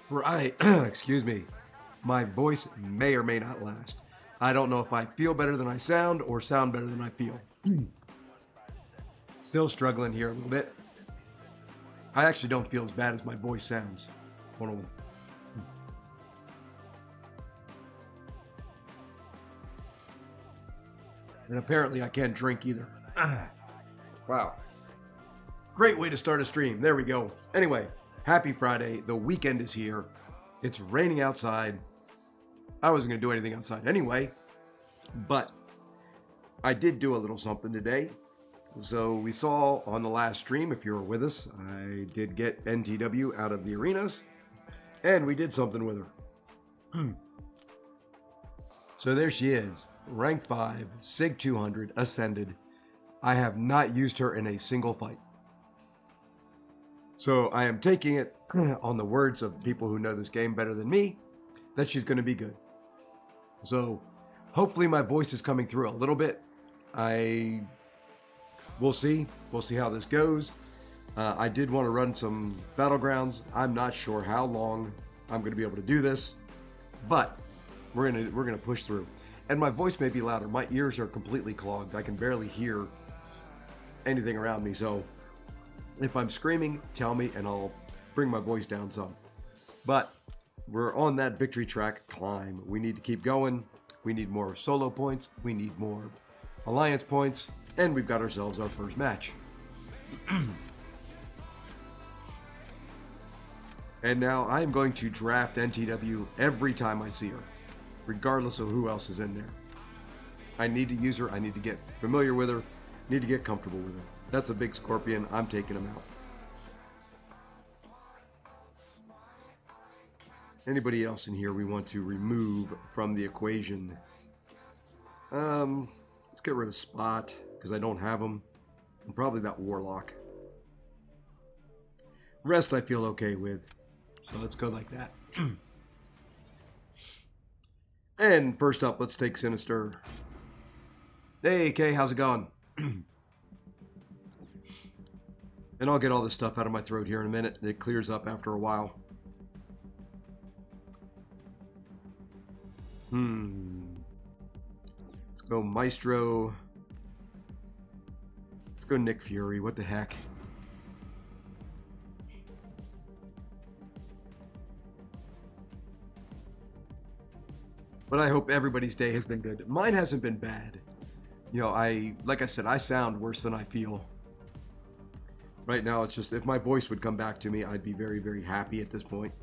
Right. Excuse me. My voice may or may not last. I don't know if I feel better than I sound or sound better than I feel. Still struggling here a little bit. I actually don't feel as bad as my voice sounds. Hold on. And apparently I can't drink either. Wow. Great way to start a stream. There we go. Anyway, happy Friday. The weekend is here. It's raining outside. I wasn't going to do anything outside anyway, but I did do a little something today. So we saw on the last stream, if you were with us, I did get NTW out of the arenas, and we did something with her. So there she is, rank 5, SIG 200, ascended. I have not used her in a single fight. So I am taking it on the words of people who know this game better than me, that she's going to be good. So hopefully my voice is coming through a little bit. We'll see. We'll see how this goes. I did want to run some battlegrounds. I'm not sure how long I'm going to be able to do this, but we're gonna push through. And my voice may be louder. My ears are completely clogged. I can barely hear anything around me. So if I'm screaming, tell me, and I'll bring my voice down some. But we're on that victory track climb. We need to keep going. We need more solo points. We need more alliance points. And we've got ourselves our first match. And now I'm going to draft NTW every time I see her, regardless of who else is in there. I need to use her. I need to get familiar with her. Need to get comfortable with her. That's a big scorpion. I'm taking him out. Anybody else in here we want to remove from the equation? Let's get rid of Spot, because I don't have him. And probably that Warlock. Rest I feel okay with. So let's go like that. And first up, let's take Sinister. Hey, Kay, how's it going? And I'll get all this stuff out of my throat here in a minute. It clears up after a while. Let's go Maestro. Let's go Nick Fury. What the heck? But I hope everybody's day has been good. Mine hasn't been bad. You know, like I said, I sound worse than I feel. Right now, it's just, if my voice would come back to me, I'd be very, very happy at this point.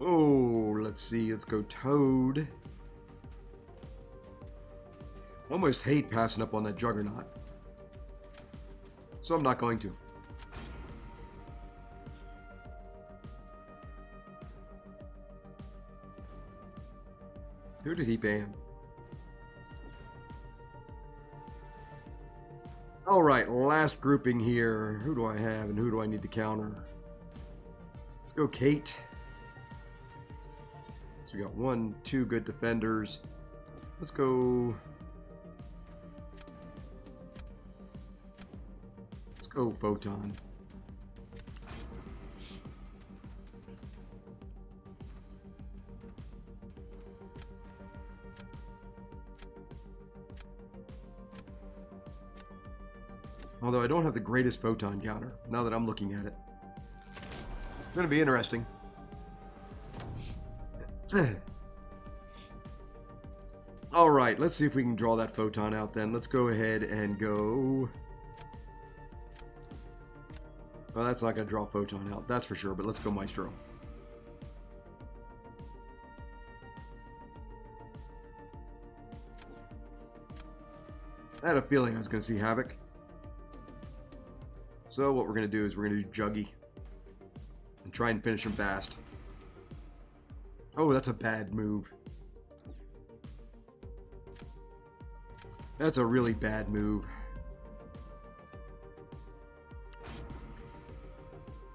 Oh, let's see. Let's go Toad. Almost hate passing up on that Juggernaut. So I'm not going to. Who did he ban? Alright, last grouping here. Who do I have and who do I need to counter? Let's go Kate. So we got 1, 2 good defenders. Let's go... Let's go Photon. Although I don't have the greatest Photon counter, now that I'm looking at it. It's going to be interesting. Alright, let's see if we can draw that Photon out then. Let's go ahead and go... Well, that's not going to draw Photon out, that's for sure, but let's go Maestro. I had a feeling I was going to see Havoc. So what we're going to do is we're going to do Juggy. And try and finish him fast. Oh, that's a bad move. That's a really bad move.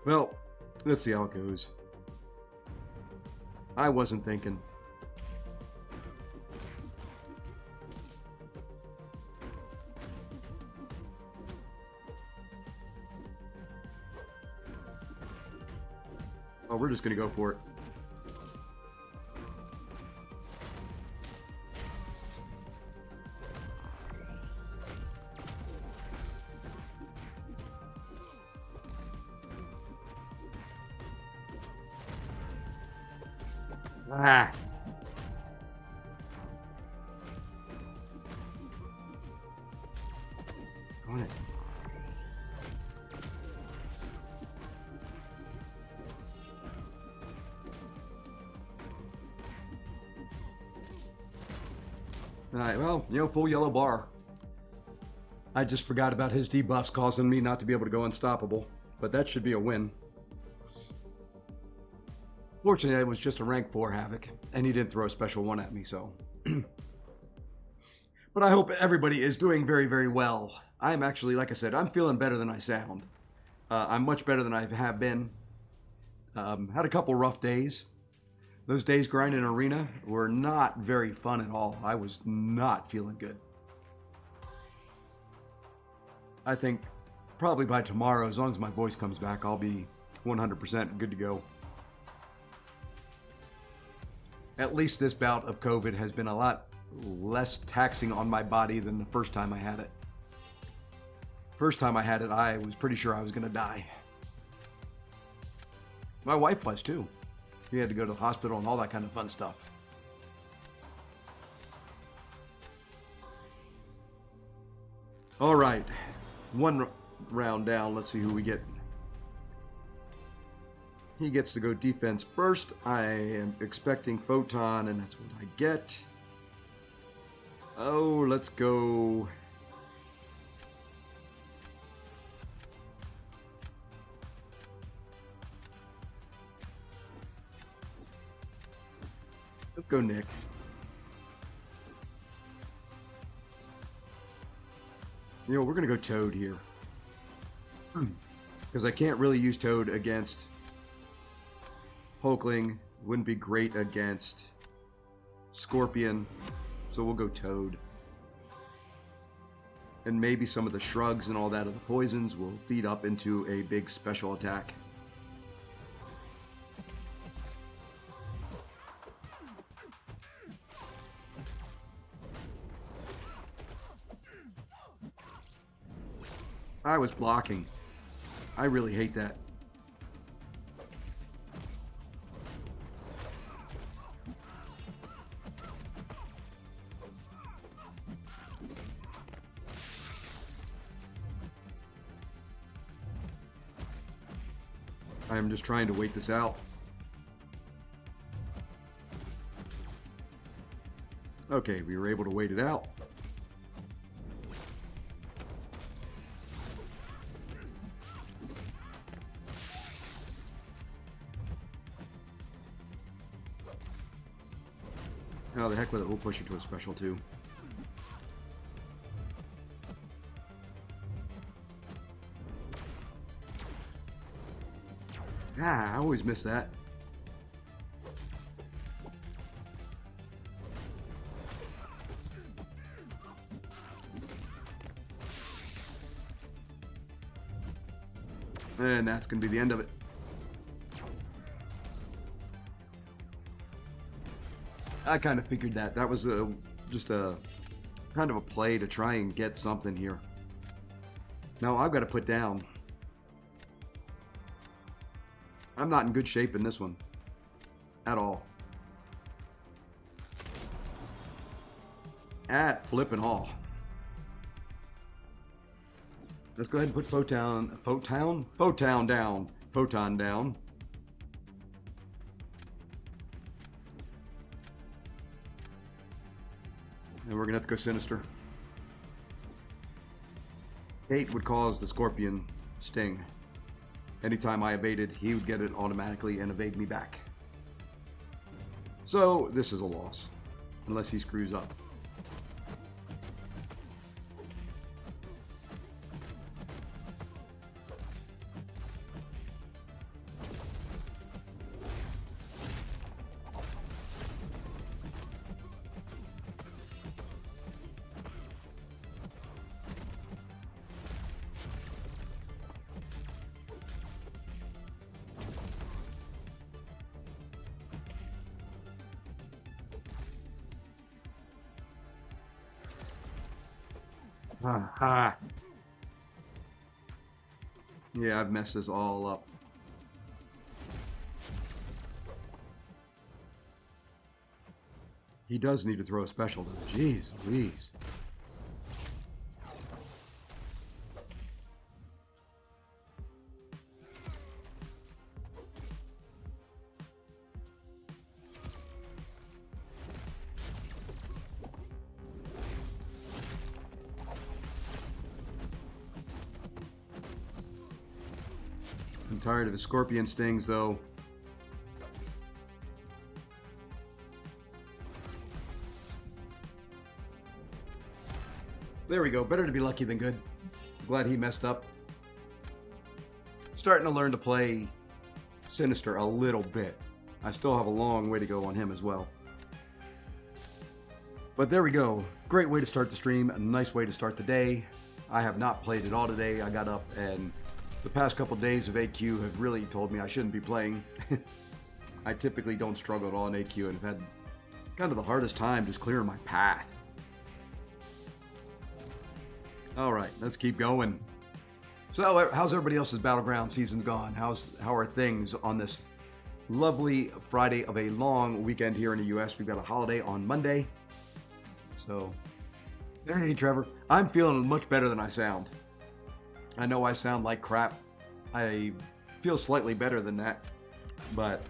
Well, let's see how it goes. I wasn't thinking. Oh, we're just going to go for it. Ah. Go on it. Alright, well, full yellow bar. I just forgot about his debuffs causing me not to be able to go unstoppable. But that should be a win. Fortunately, it was just a rank 4 Havoc, and he didn't throw a special 1 at me, so. But I hope everybody is doing very, very well. I'm actually, like I said, I'm feeling better than I sound. I'm much better than I have been. Had a couple rough days. Those days grinding arena were not very fun at all. I was not feeling good. I think probably by tomorrow, as long as my voice comes back, I'll be 100% good to go. At least this bout of COVID has been a lot less taxing on my body than the first time I had it. First time I had it, I was pretty sure I was going to die. My wife was too. We had to go to the hospital and all that kind of fun stuff. All right, one round down. Let's see who we get. He gets to go defense first. I am expecting Photon, and that's what I get. Oh, let's go. Let's go, Nick. We're going to go Toad here. Because I can't really use Toad against Hulkling. Wouldn't be great against Scorpion. So we'll go Toad. And maybe some of the shrugs and all that of the poisons will feed up into a big special attack. I was blocking. I really hate that. I'm just trying to wait this out. Okay, we were able to wait it out. Oh, the heck with it. We'll push it to a special too. Ah, I always miss that. And that's going to be the end of it. I kind of figured that. That was just a kind of a play to try and get something here. Now I've got to put down. I'm not in good shape in this one. At all. At flippin' all. Let's go ahead and put Photon down. And we're gonna have to go Sinister. Kate would cause the Scorpion sting. Anytime I evaded, he would get it automatically and evade me back. So this is a loss, unless he screws up. Ha. Yeah, I've messed this all up. He does need to throw a special, though. Jeez Louise. I'm tired of the scorpion stings, though. There we go. Better to be lucky than good. Glad he messed up. Starting to learn to play Sinister a little bit. I still have a long way to go on him as well. But there we go. Great way to start the stream. A nice way to start the day. I have not played at all today. I got up and the past couple days of AQ have really told me I shouldn't be playing. I typically don't struggle at all in AQ and have had kind of the hardest time just clearing my path. All right, let's keep going. So how's everybody else's Battleground season gone? How are things on this lovely Friday of a long weekend here in the U.S.? We've got a holiday on Monday. So, hey, Trevor. I'm feeling much better than I sound. I know I sound like crap. I feel slightly better than that. But,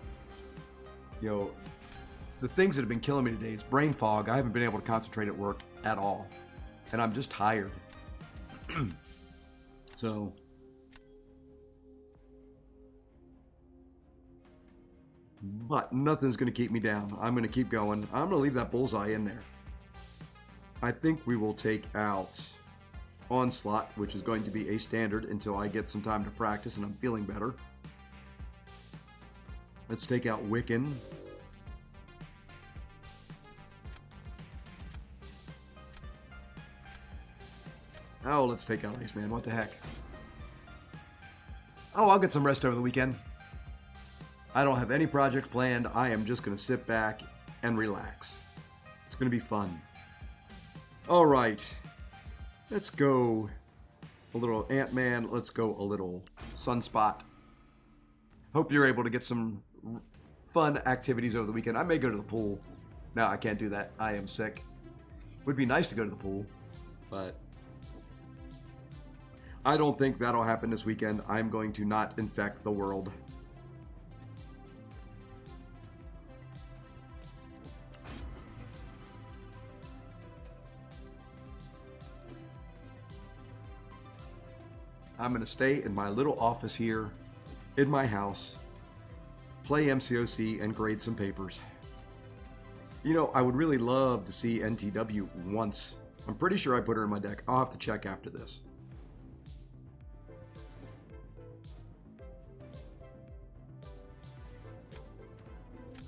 you know, the things that have been killing me today is brain fog. I haven't been able to concentrate at work at all. And I'm just tired. So, but nothing's going to keep me down. I'm going to keep going. I'm going to leave that bullseye in there. I think we will take out Onslaught, which is going to be a standard until I get some time to practice and I'm feeling better. Let's take out Wiccan. Oh, let's take out Iceman. What the heck? Oh, I'll get some rest over the weekend. I don't have any projects planned. I am just going to sit back and relax. It's going to be fun. All right. Let's go a little Ant-Man. Let's go a little Sunspot. Hope you're able to get some fun activities over the weekend. I may go to the pool. No, I can't do that. I am sick. Would be nice to go to the pool, but I don't think that'll happen this weekend. I'm going to not infect the world. I'm going to stay in my little office here in my house, play MCOC, and grade some papers. You know, I would really love to see NTW once. I'm pretty sure I put her in my deck. I'll have to check after this.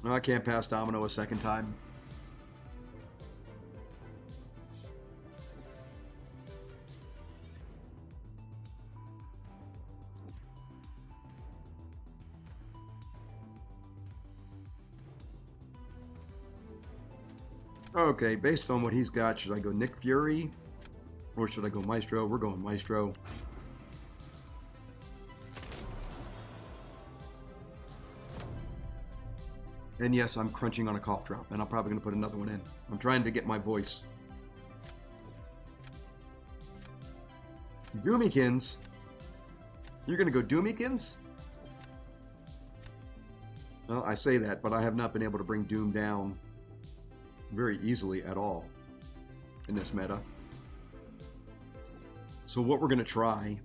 No, I can't pass Domino a second time. Okay, based on what he's got, should I go Nick Fury? Or should I go Maestro? We're going Maestro. And yes, I'm crunching on a cough drop, and I'm probably going to put another one in. I'm trying to get my voice. Doomykins? You're going to go Doomykins? Well, I say that, but I have not been able to bring Doom down very easily at all in this meta. So what we're going to try...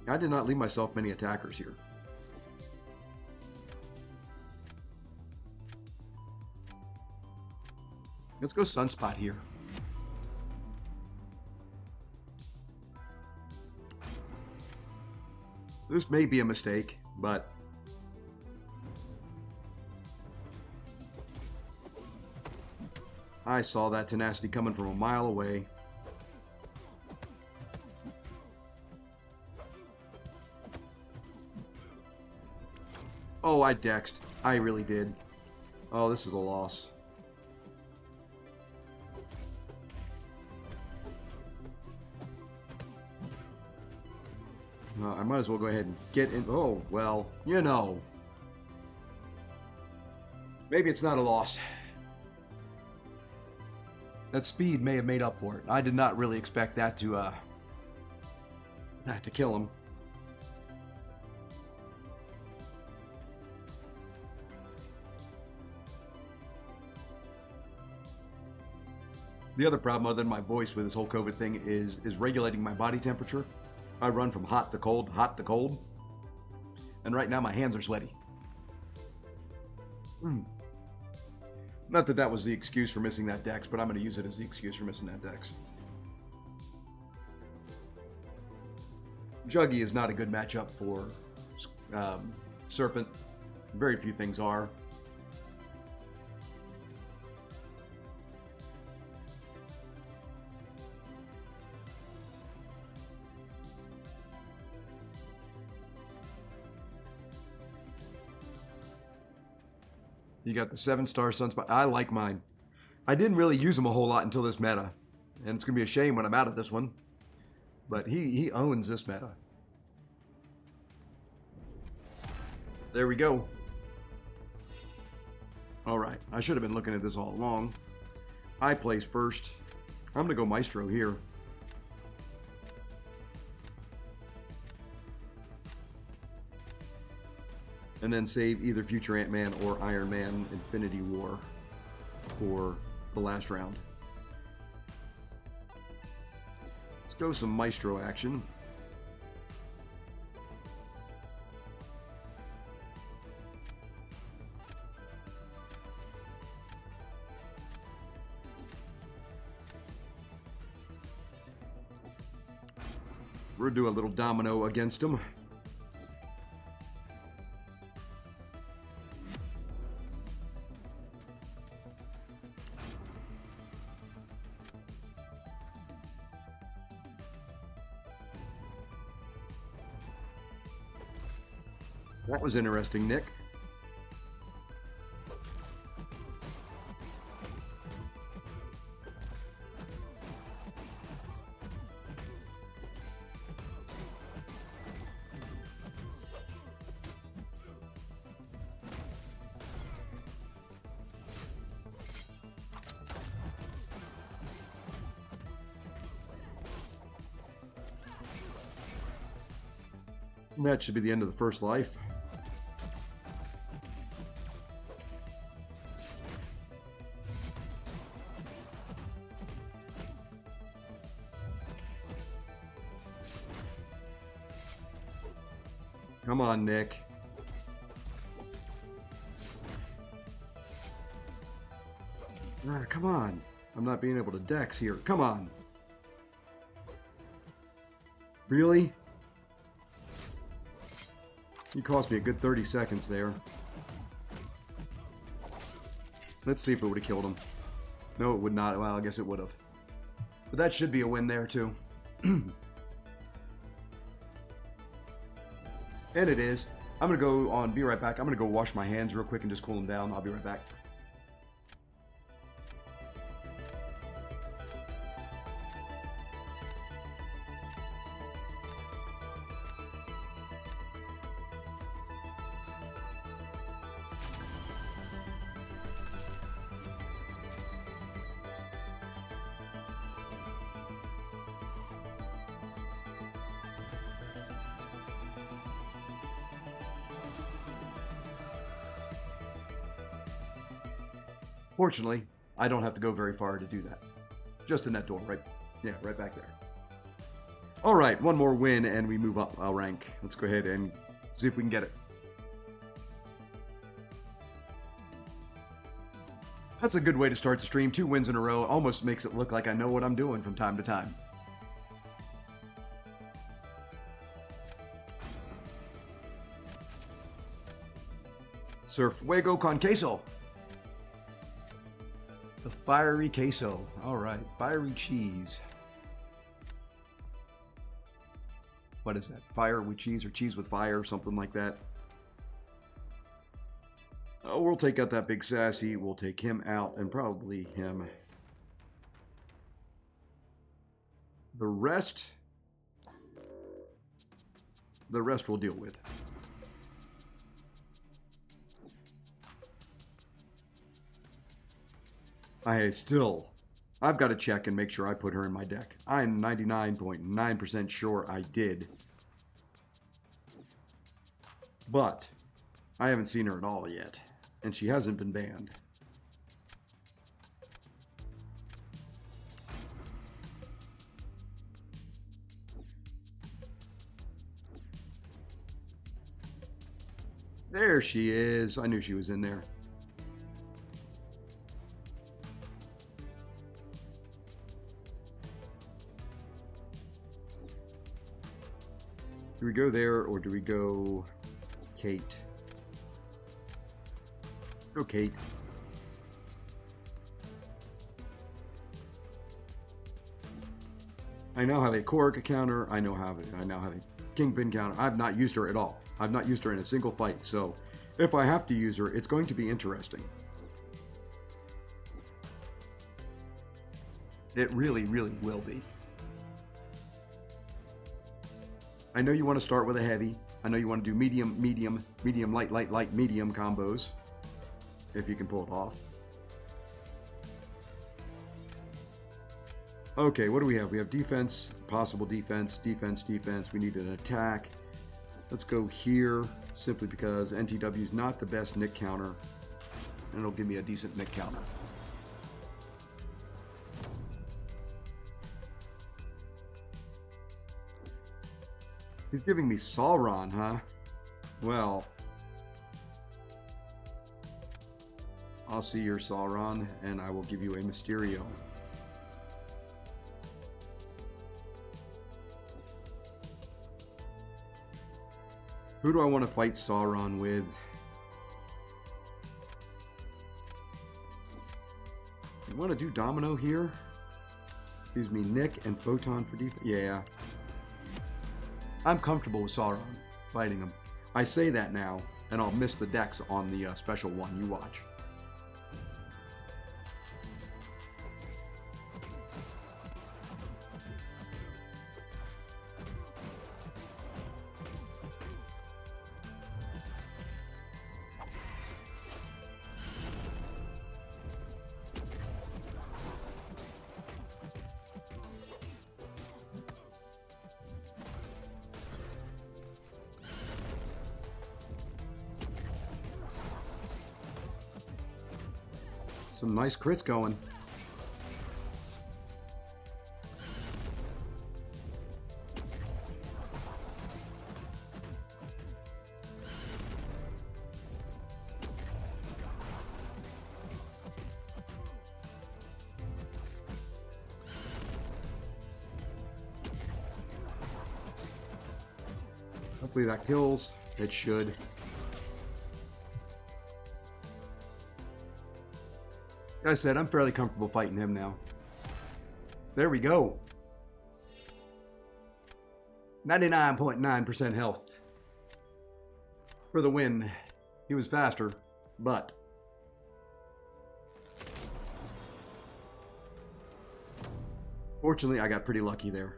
I did not leave myself many attackers here. Let's go Sunspot here. This may be a mistake, but I saw that tenacity coming from a mile away. Oh, I dexed. I really did. Oh, this is a loss. I might as well go ahead and get in. Oh, well, you know. Maybe it's not a loss. That speed may have made up for it. I did not really expect that to kill him. The other problem, other than my voice with this whole COVID thing, is regulating my body temperature. I run from hot to cold, and right now my hands are sweaty. Not that that was the excuse for missing that dex, but I'm going to use it as the excuse for missing that dex. Juggy is not a good matchup for Serpent. Very few things are. You got the 7-star Sunspot. I like mine. I didn't really use them a whole lot until this meta. And it's going to be a shame when I'm out of this one. But he owns this meta. There we go. Alright, I should have been looking at this all along. I place first. I'm going to go Maestro here. And then save either Future Ant-Man or Iron Man Infinity War for the last round. Let's go some Maestro action. We'll do a little domino against him. That was interesting, Nick. That should be the end of the first life. Come on, Nick. Come on. I'm not being able to dex here. Come on. Really? You cost me a good 30 seconds there. Let's see if it would have killed him. No, it would not. Well, I guess it would have. But that should be a win there, too. And it is. I'm going to go on, be right back. I'm going to go wash my hands real quick and just cool them down. I'll be right back. Fortunately, I don't have to go very far to do that. Just in that door, right? Yeah, right back there. All right, one more win and we move up our rank. Let's go ahead and see if we can get it. That's a good way to start the stream. 2 wins in a row almost makes it look like I know what I'm doing from time to time. Sir Fuego con queso. The fiery queso. All right, fiery cheese. What is that? Fire with cheese or cheese with fire, something like that. Oh, we'll take out that big sassy. We'll take him out and probably him. The rest. The rest we'll deal with. I've got to check and make sure I put her in my deck. I'm 99.9% sure I did. But I haven't seen her at all yet, and she hasn't been banned. There she is. I knew she was in there. Do we go there or do we go Kate? Let's go Kate. I now have a Korok counter. I now have a Kingpin counter. I've not used her at all. I've not used her in a single fight. So if I have to use her, it's going to be interesting. It really, really will be. I know you want to start with a heavy. I know you want to do medium, medium, medium, light, light, light, medium combos. If you can pull it off. Okay, what do we have? We have defense, possible defense, defense, defense. We need an attack. Let's go here, simply because NTW is not the best Nick counter. And it'll give me a decent Nick counter. He's giving me Sauron, huh? Well, I'll see your Sauron, and I will give you a Mysterio. Who do I want to fight Sauron with? You want to do Domino here? Gives me Nick and Photon for defense. Yeah. I'm comfortable with Sauron, fighting him. I say that now, and I'll miss the decks on the special one. You watch. Some nice crits going. Hopefully that kills. It should. Like I said, I'm fairly comfortable fighting him now. There we go. 99.9% health for the win. He was faster, but fortunately I got pretty lucky there.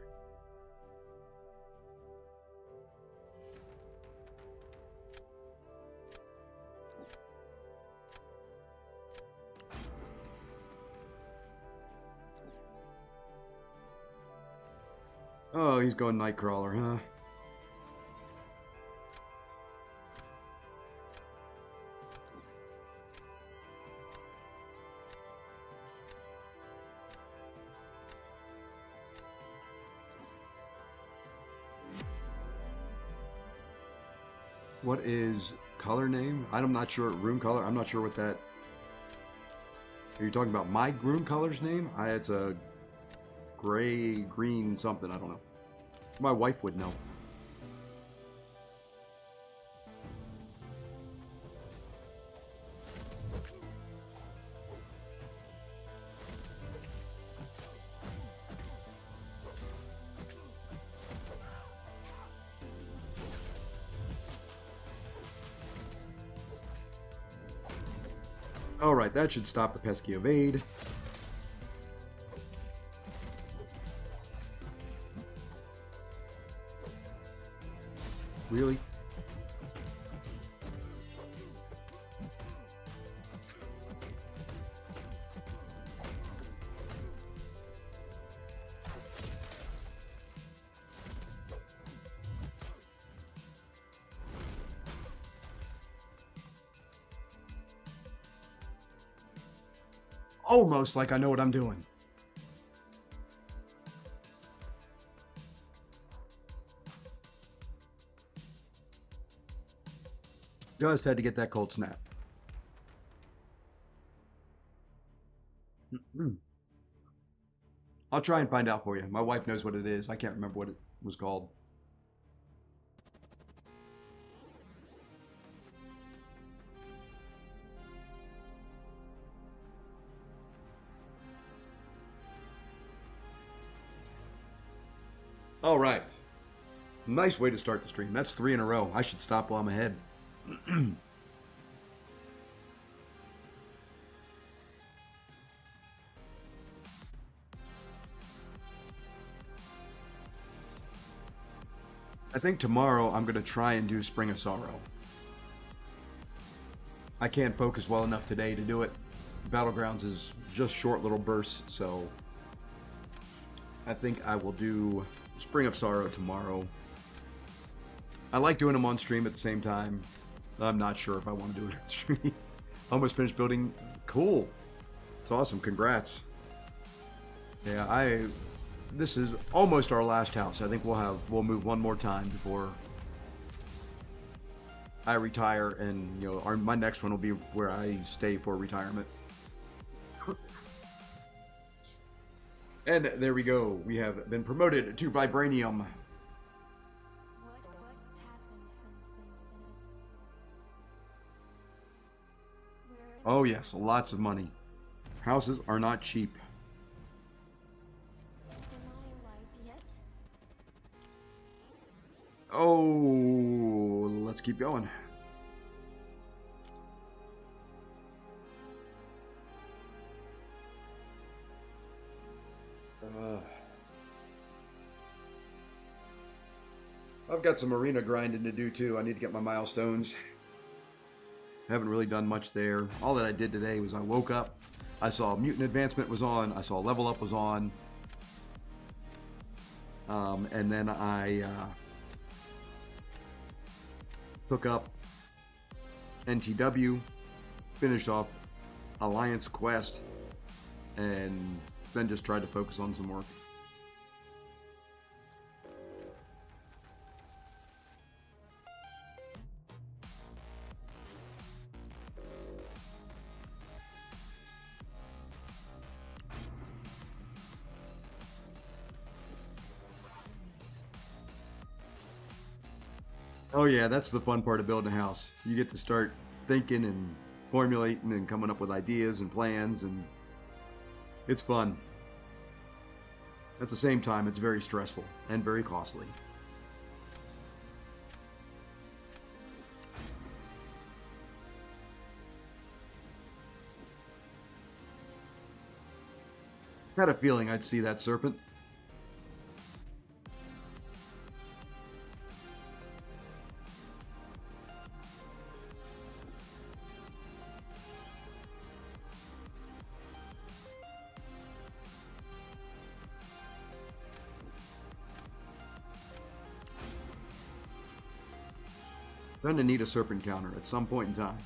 Oh, he's going Nightcrawler, huh? What is color name? I'm not sure. Room color? I'm not sure what that... Are you talking about my room color's name? It's a gray, green, something. I don't know. My wife would know. Alright, that should stop the pesky evade. Really? Almost like I know what I'm doing. Just had to get that cold snap. I'll try and find out for you. My wife knows what it is. I can't remember what it was called. All right. Nice way to start the stream. That's 3 in a row. I should stop while I'm ahead. I think tomorrow I'm going to try and do Spring of Sorrow. I can't focus well enough today to do it. Battlegrounds is just short little bursts, so I think I will do Spring of Sorrow tomorrow. I like doing them on stream at the same time. I'm not sure if I want to do it on stream. Almost finished building. Cool. It's awesome. Congrats. Yeah, this is almost our last house. I think we'll move one more time before I retire, and my next one will be where I stay for retirement. And there we go. We have been promoted to Vibranium. Oh yes, lots of money. Houses are not cheap. Oh, let's keep going. I've got some arena grinding to do too. I need to get my milestones. Haven't really done much there. All that I did today was I woke up, I saw Mutant Advancement was on, I saw Level Up was on, and then I took up NTW, finished off Alliance Quest, and then just tried to focus on some work. Oh yeah, that's the fun part of building a house. You get to start thinking and formulating and coming up with ideas and plans, and it's fun. At the same time, it's very stressful and very costly. I had a feeling I'd see that serpent. Going to need a serpent counter at some point in time.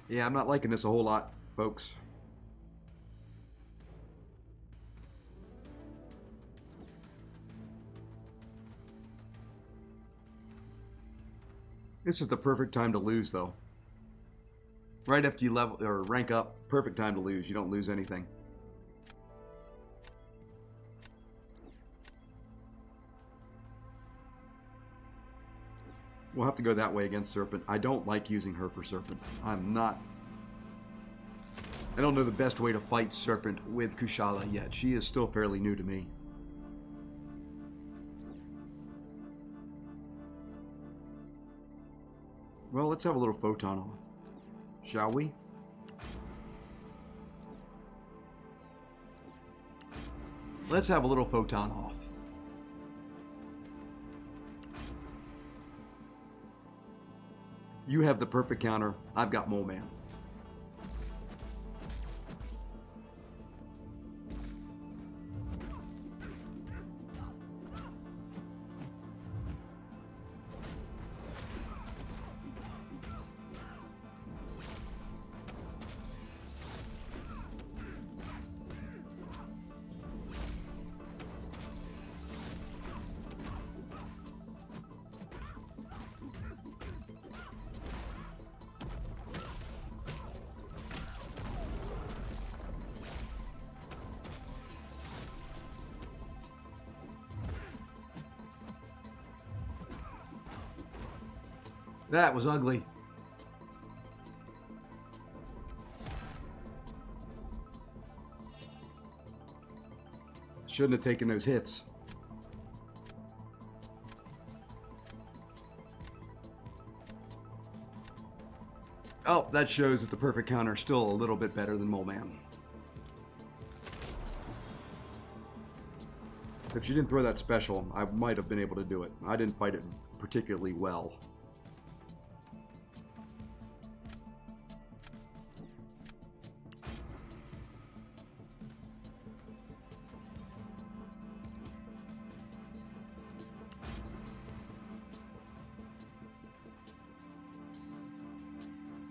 Yeah, I'm not liking this a whole lot, folks. This is the perfect time to lose, though. Right after you level or rank up, perfect time to lose. You don't lose anything. We'll have to go that way against Serpent. I don't like using her for Serpent. I don't know the best way to fight Serpent with Kushala yet. She is still fairly new to me. Well, let's have a little photon off, shall we? Let's have a little photon off. You have the perfect counter. I've got Mole Man. That was ugly. Shouldn't have taken those hits. Oh, that shows that the perfect counter is still a little bit better than Mole Man. If she didn't throw that special, I might have been able to do it. I didn't fight it particularly well.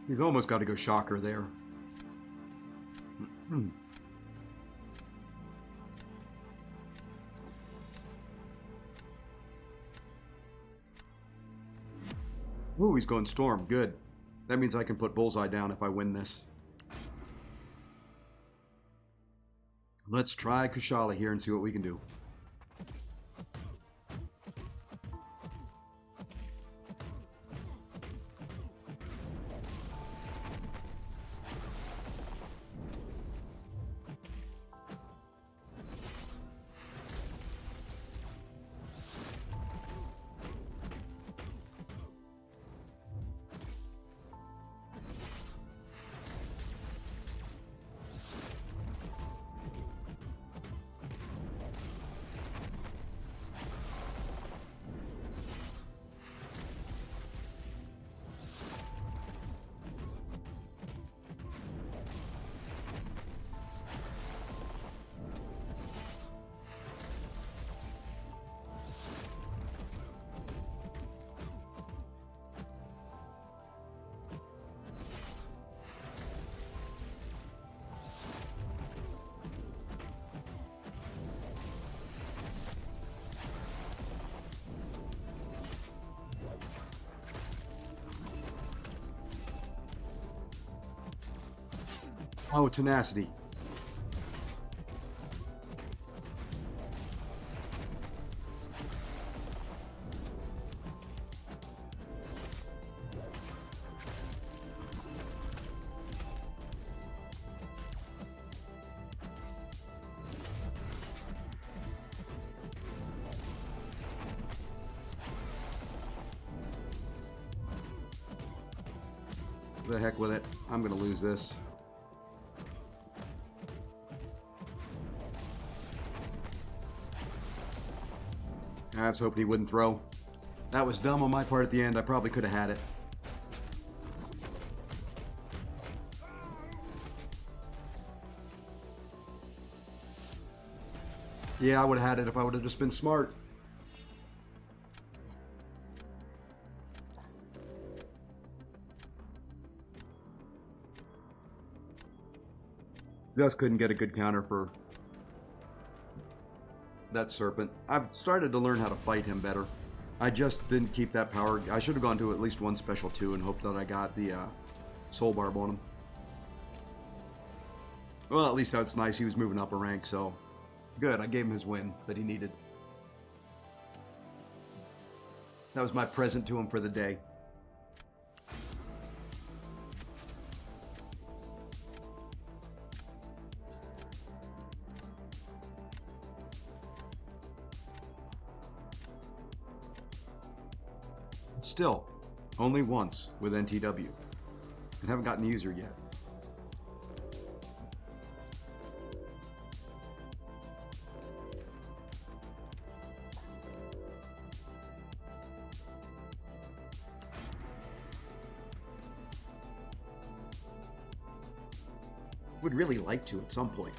He's almost got to go shocker there. Ooh, he's going Storm. Good. That means I can put Bullseye down if I win this. Let's try Kushala here and see what we can do. Oh, tenacity. The heck with it. I'm gonna lose this. I was hoping he wouldn't throw. That was dumb on my part at the end. I probably could have had it. Yeah, I would have had it if I would have just been smart. Just couldn't get a good counter for that Serpent. I've started to learn how to fight him better. I just didn't keep that power. I should have gone to at least one special 2 and hoped that I got the soul barb on him. Well, at least that's nice. He was moving up a rank, so good. I gave him his win that he needed. That was my present to him for the day. Still, only once with NTW, and haven't gotten a user yet. Would really like to at some point.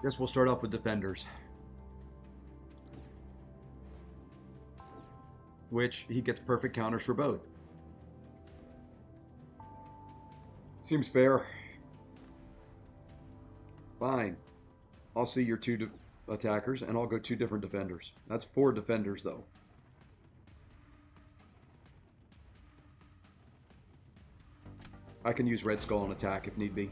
Guess we'll start off with defenders, which he gets perfect counters for both. Seems fair. Fine. I'll see your two attackers, and I'll go two different defenders. That's 4 defenders, though. I can use Red Skull on attack if need be.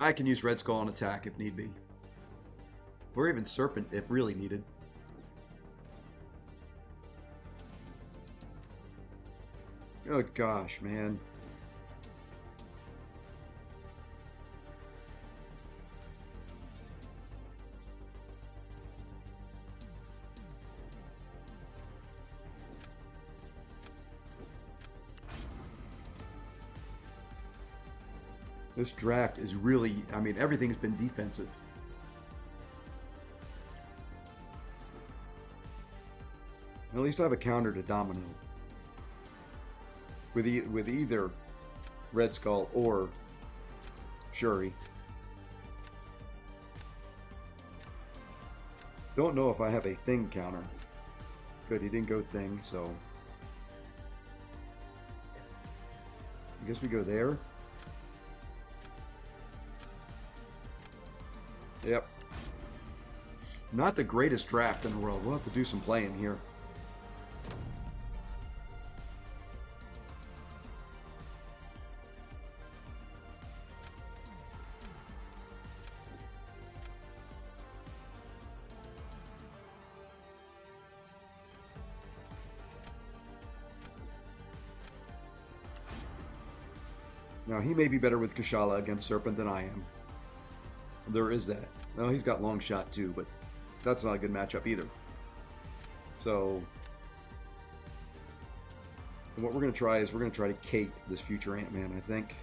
I can use Red Skull on attack if need be. Or even Serpent if really needed. Oh gosh, man. This draft is really, I mean, everything's been defensive. At least I have a counter to Domino. With either Red Skull or Shuri. Don't know if I have a Thing counter. Good, he didn't go Thing, so... I guess we go there. Yep. Not the greatest draft in the world. We'll have to do some playing here. Now, he may be better with Kushala against Serpent than I am. There is that. Well, he's got long shot too, but that's not a good matchup either. So, what we're going to try is we're going to try to cape this future Ant-Man, I think.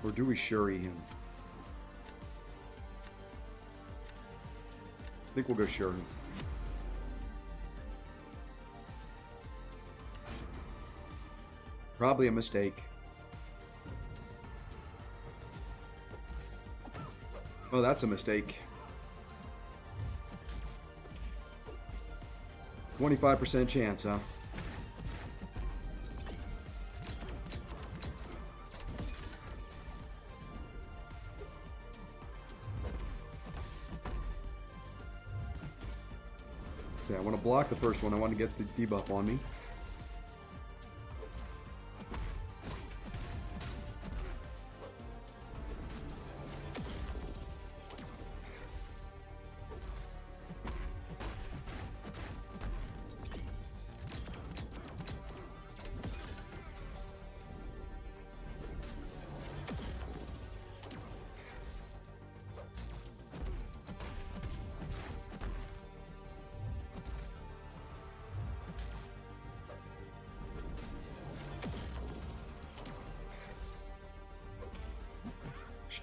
Or do we Shuri him? I think we'll go Shuri. Probably a mistake. Oh, that's a mistake. 25% chance, huh? Okay, I want to block the first one. I want to get the debuff on me.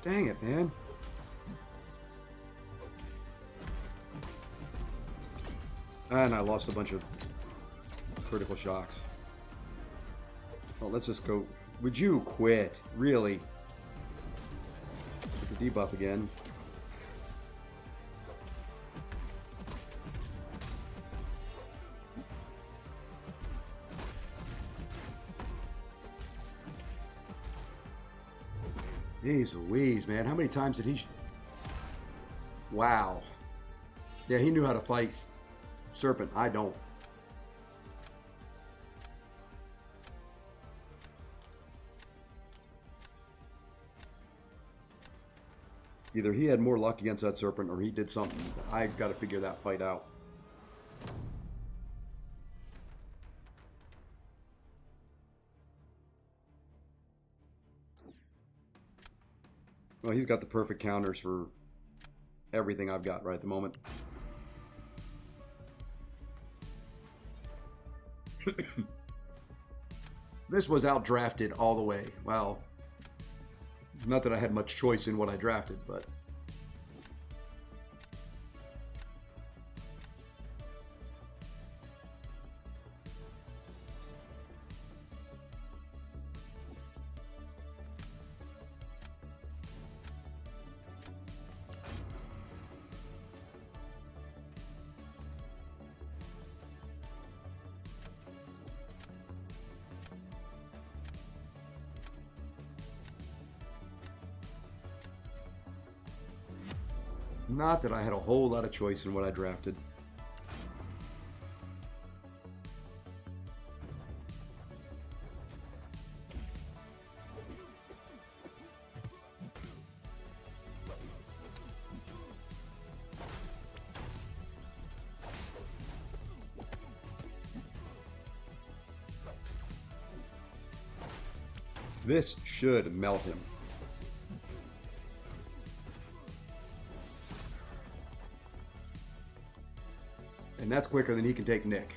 Dang it, man. And I lost a bunch of critical shocks. Well, let's just go. Would you quit? Really? Get the debuff again. Jeez Louise, man. How many times did he... Wow. Yeah, he knew how to fight Serpent. I don't. Either he had more luck against that Serpent or he did something. I got to figure that fight out. Well, he's got the perfect counters for everything I've got right at the moment. This was outdrafted all the way. Well, not that I had much choice in what I drafted, but... Not that I had a whole lot of choice in what I drafted. This should melt him. And that's quicker than he can take Nick.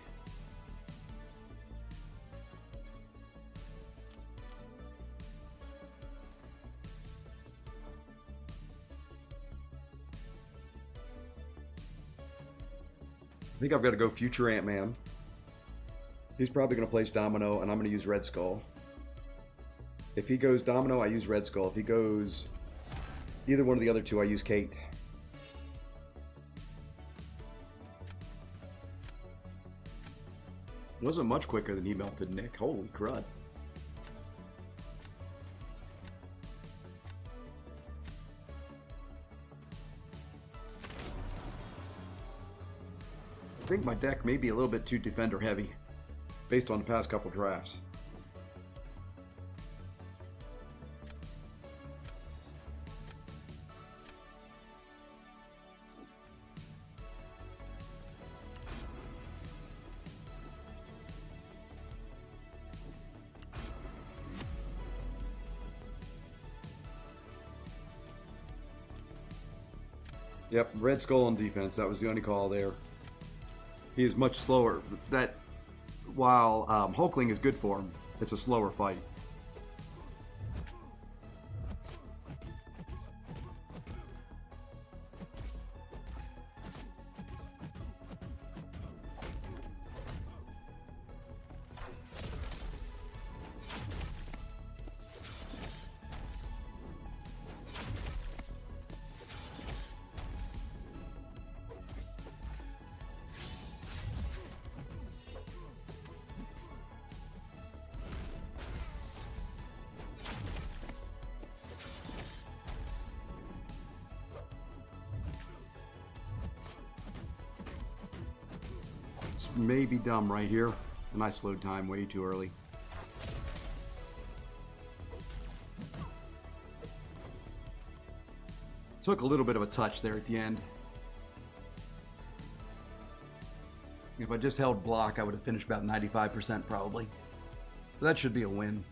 I think I've got to go Future Ant-Man. He's probably going to place Domino, and I'm going to use Red Skull. If he goes Domino, I use Red Skull. If he goes either one of the other two, I use Kate. It wasn't much quicker than he melted Nick. Holy crud. I think my deck may be a little bit too defender heavy based on the past couple drafts. Yep, Red Skull on defense. That was the only call there. He is much slower. That, while Hulkling is good for him, it's a slower fight. May be dumb right here, and I slowed time way too early. Took a little bit of a touch there at the end. If I just held block, I would have finished about 95% probably. So that should be a win.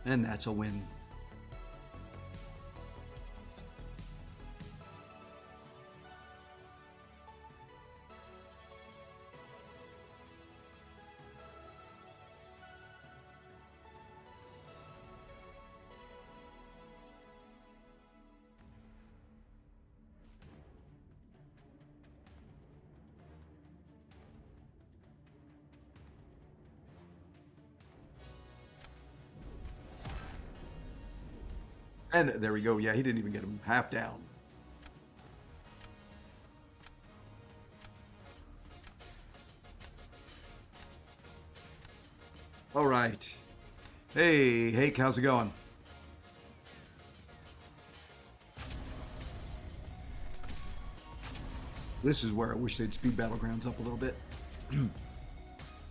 And that's a win. And there we go. Yeah, he didn't even get him half down. All right. Hey, Hake, how's it going? This is where I wish they'd speed Battlegrounds up a little bit.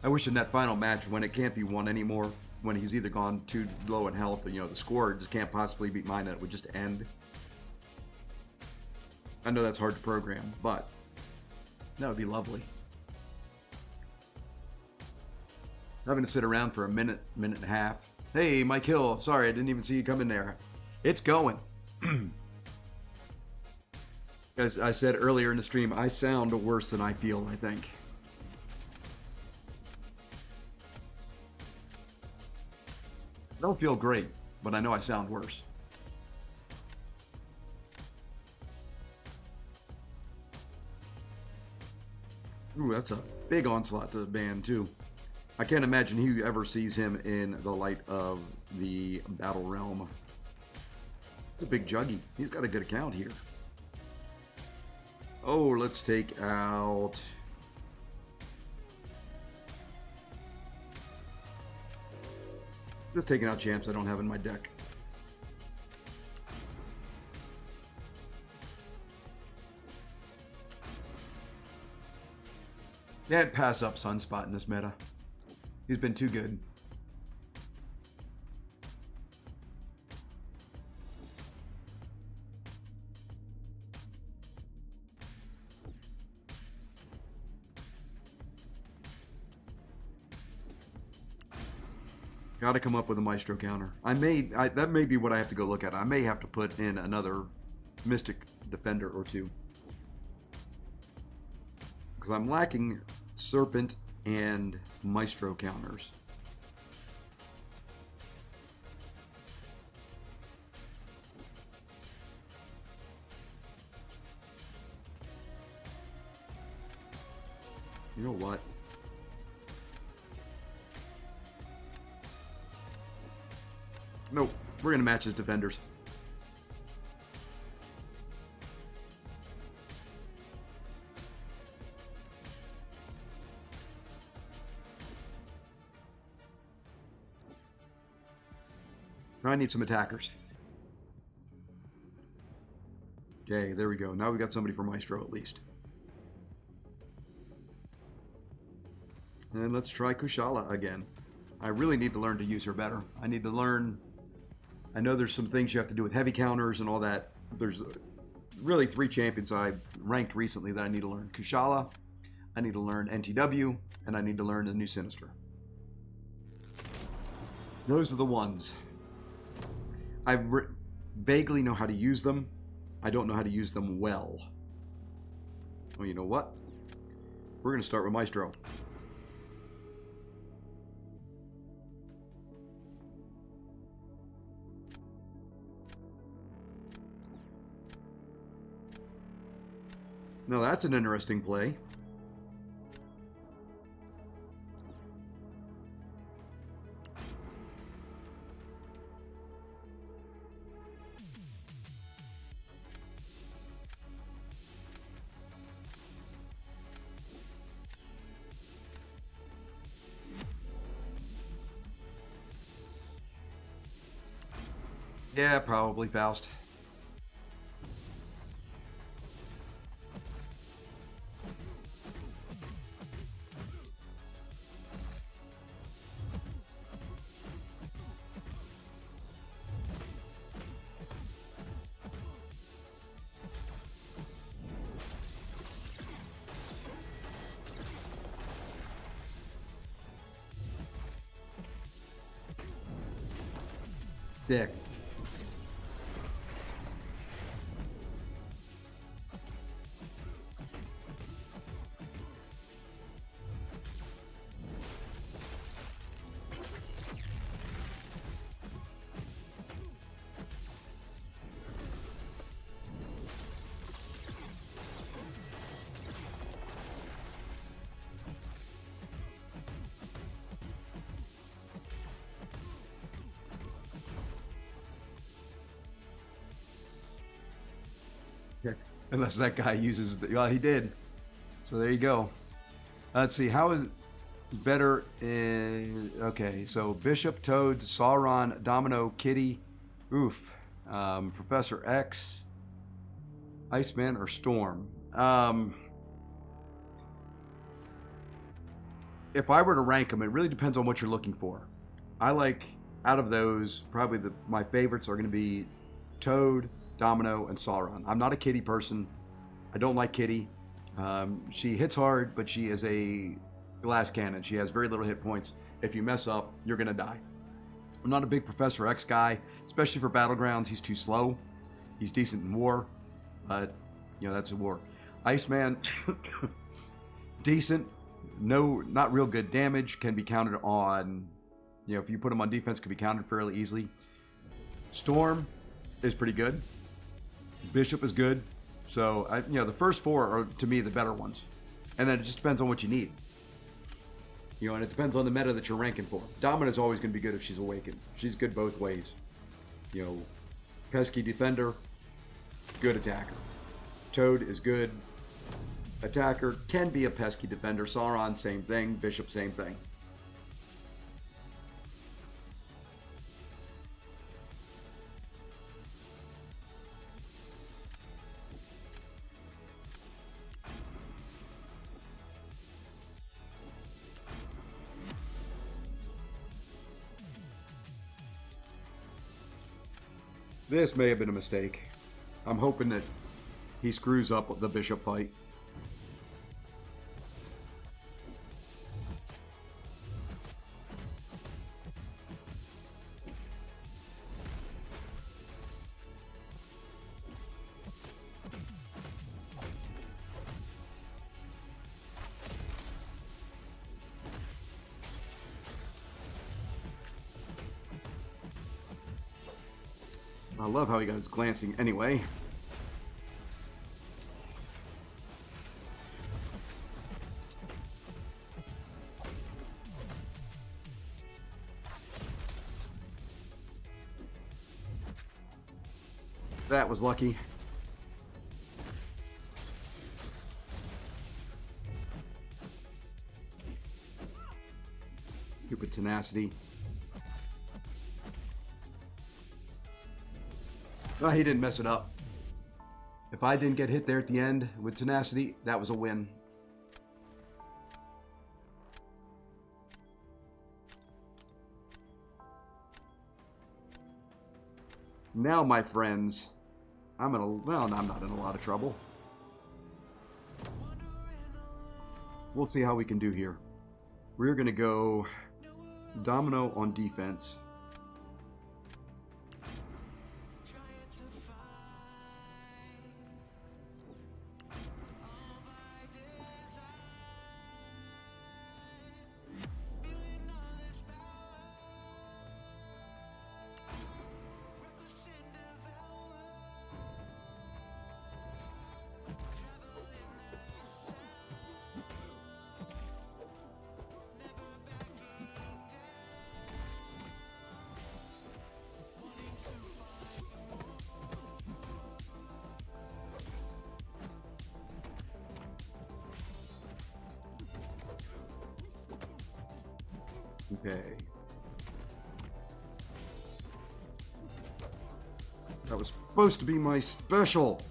I wish in that final match, when it can't be won anymore, when he's either gone too low in health, or, the score just can't possibly beat mine, and it would just end. I know that's hard to program, but that would be lovely. Having to sit around for a minute, minute and a half. Hey, Mike Hill, sorry, I didn't even see you come in there. It's going. As I said earlier in the stream, I sound worse than I feel, I think. I don't feel great, but I know I sound worse. Ooh, that's a big onslaught to the band, too. I can't imagine he ever sees him in the light of the Battle Realm. It's a big juggy. He's got a good account here. Oh, let's take out... Just taking out champs I don't have in my deck. Can't pass up Sunspot in this meta. He's been too good. Got to come up with a Maestro counter. That may be what I have to go look at. I may have to put in another Mystic Defender or two. Because I'm lacking Serpent and Maestro counters. You know what? Nope, we're going to match his defenders. Now I need some attackers. Okay, there we go. Now we got somebody for Maestro at least. And let's try Kushala again. I really need to learn to use her better. I need to learn... I know there's some things you have to do with heavy counters and all that. There's really 3 champions I ranked recently that I need to learn. Kushala, I need to learn NTW, and I need to learn the new Sinister. Those are the ones. I vaguely know how to use them. I don't know how to use them well. Well, you know what? We're going to start with Maestro. Now that's an interesting play. Yeah, probably Faust. Dick. Unless that guy uses, well, he did. So there you go. Let's see, how is better in, okay, so Bishop, Toad, Sauron, Domino, Kitty, oof, Professor X, Iceman, or Storm. If I were to rank them, it really depends on what you're looking for. I like, out of those, probably my favorites are going to be Toad, Domino, and Sauron. I'm not a Kitty person. I don't like Kitty. She hits hard, but she is a glass cannon. She has very little hit points. If you mess up, you're going to die. I'm not a big Professor X guy, especially for Battlegrounds. He's too slow. He's decent in war, but, you know, that's a war. Iceman, decent. No, not real good damage. Can be counted on, you know, if you put him on defense, can be counted fairly easily. Storm is pretty good. Bishop is good. So, you know, the first four are, to me, the better ones. And then it just depends on what you need. You know, and it depends on the meta that you're ranking for. Domina's always going to be good if she's awakened. She's good both ways. You know, pesky defender, good attacker. Toad is good attacker, can be a pesky defender. Sauron, same thing. Bishop, same thing. This may have been a mistake. I'm hoping that he screws up the Bishop fight. I love how he got his glancing anyway. That was lucky. Stupid tenacity. Oh, he didn't mess it up. If I didn't get hit there at the end with tenacity, that was a win. Now, my friends, well, I'm not in a lot of trouble. We'll see how we can do here. We're going to go Domino on defense. Okay. That was supposed to be my special.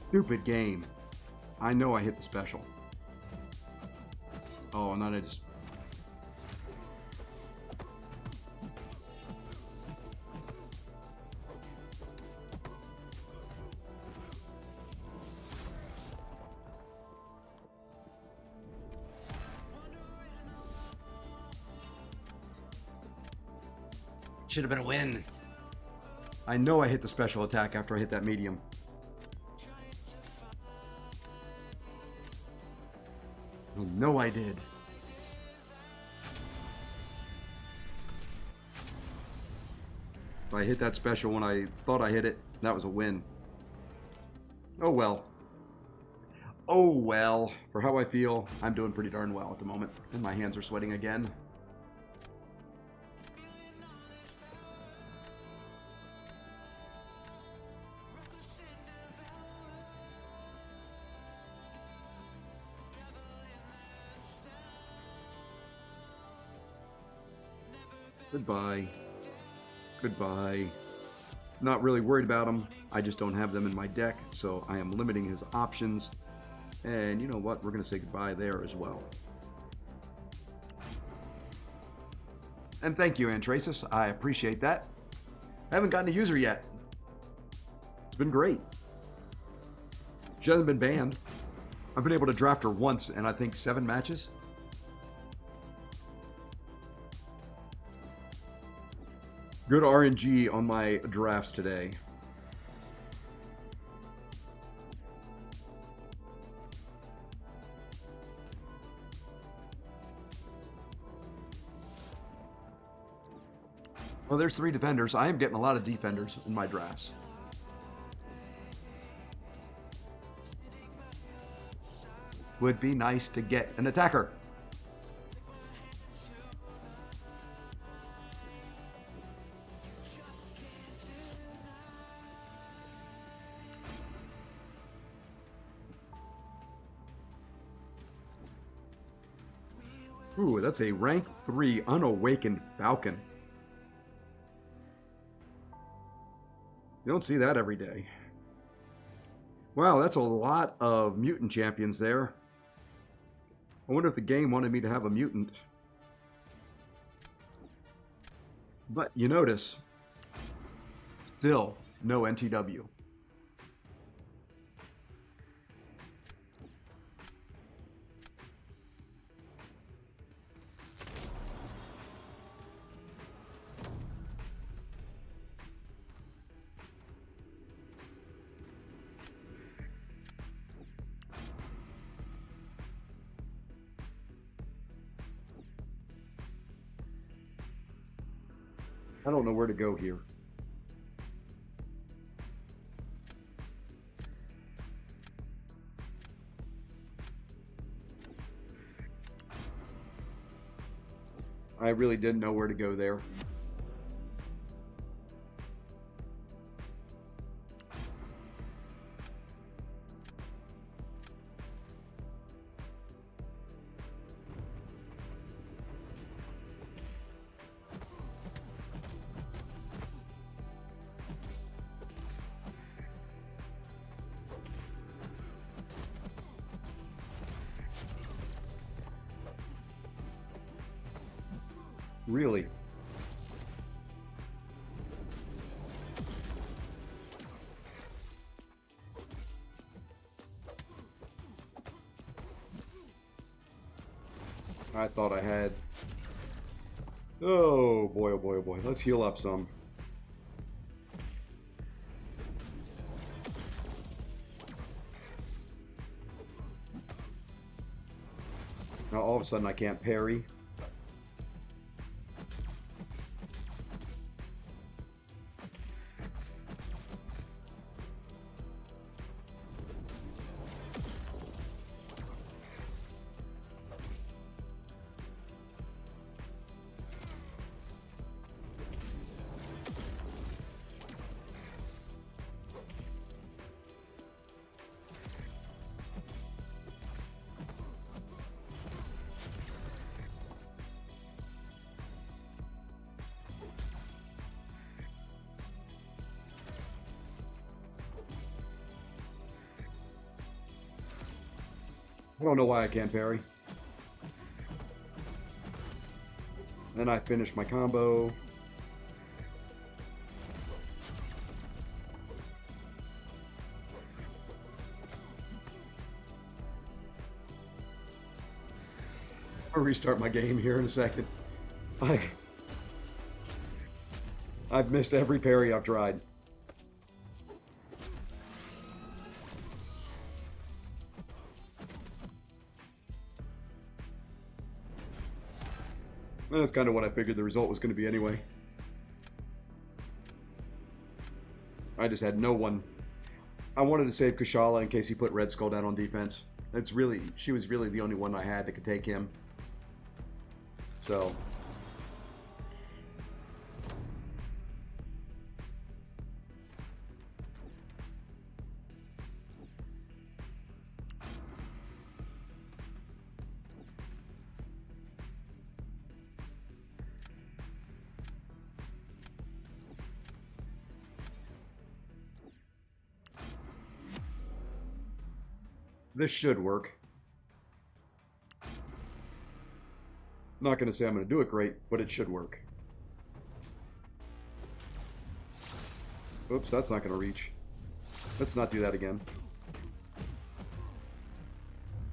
Stupid game. I know I hit the special. Oh, and then I just... Should have been a win. I know I hit the special attack after I hit that medium. I know I did. If I hit that special when I thought I hit it, that was a win. Oh well. Oh well. For how I feel, I'm doing pretty darn well at the moment. And my hands are sweating again. Goodbye. Goodbye. Not really worried about him. I just don't have them in my deck, so I am limiting his options. And you know what? We're going to say goodbye there as well. And thank you, Antrasis. I appreciate that. I haven't gotten a user yet. It's been great. She hasn't been banned. I've been able to draft her once in, I think, 7 matches. Good RNG on my drafts today. Well, there's 3 defenders. I am getting a lot of defenders in my drafts. Would be nice to get an attacker. Ooh, that's a rank 3 unawakened Falcon. You don't see that every day. Wow, that's a lot of mutant champions there. I wonder if the game wanted me to have a mutant. But you notice, still no NTW. I don't know where to go here. I really didn't know where to go there. Really? I thought I had. Oh boy, oh boy, oh boy. Let's heal up some. Now all of a sudden I can't parry. I don't know why I can't parry. Then I finish my combo. I'll restart my game here in a second. I've missed every parry I've tried. That's kind of what I figured the result was going to be anyway. I just had no one. I wanted to save Kushala in case he put Red Skull down on defense. She was really the only one I had that could take him. So. This should work. Not going to say I'm going to do it great, but it should work. Oops, that's not going to reach. Let's not do that again.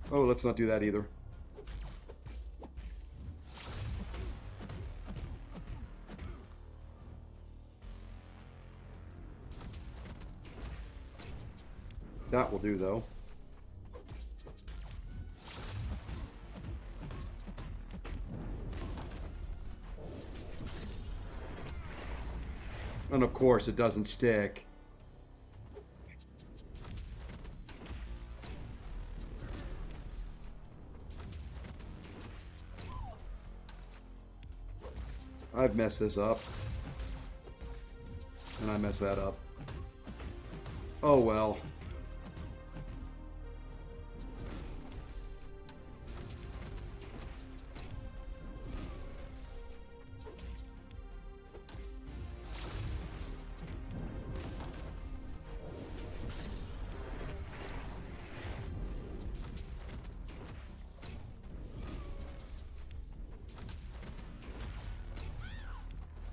Oh, let's not do that either. That will do, though. And of course, it doesn't stick. I've messed this up. And I messed that up. Oh well.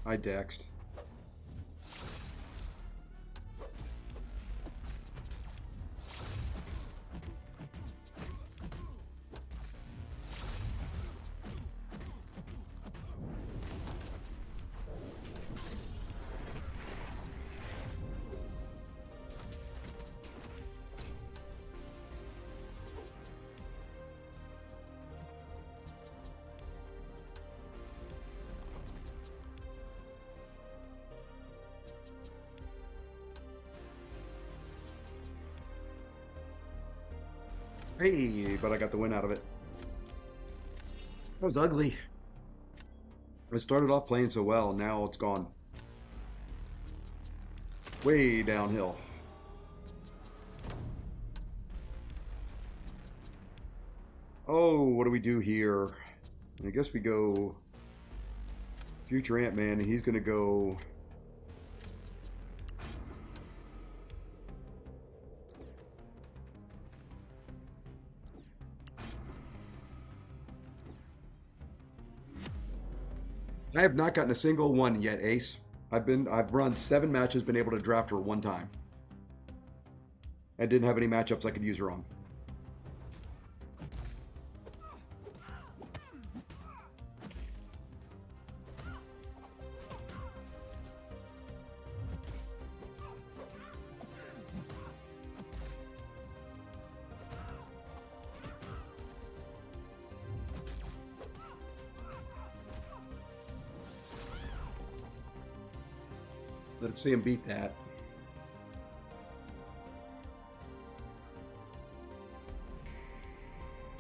I dexed. Hey, but I got the win out of it. That was ugly. I started off playing so well, now it's gone. Way downhill. Oh, what do we do here? I guess we go Future Ant-Man, and he's going to go... I have not gotten a single one yet, Ace. I've run 7 matches, been able to draft her 1 time. I didn't have any matchups I could use her on. Let's see him beat that.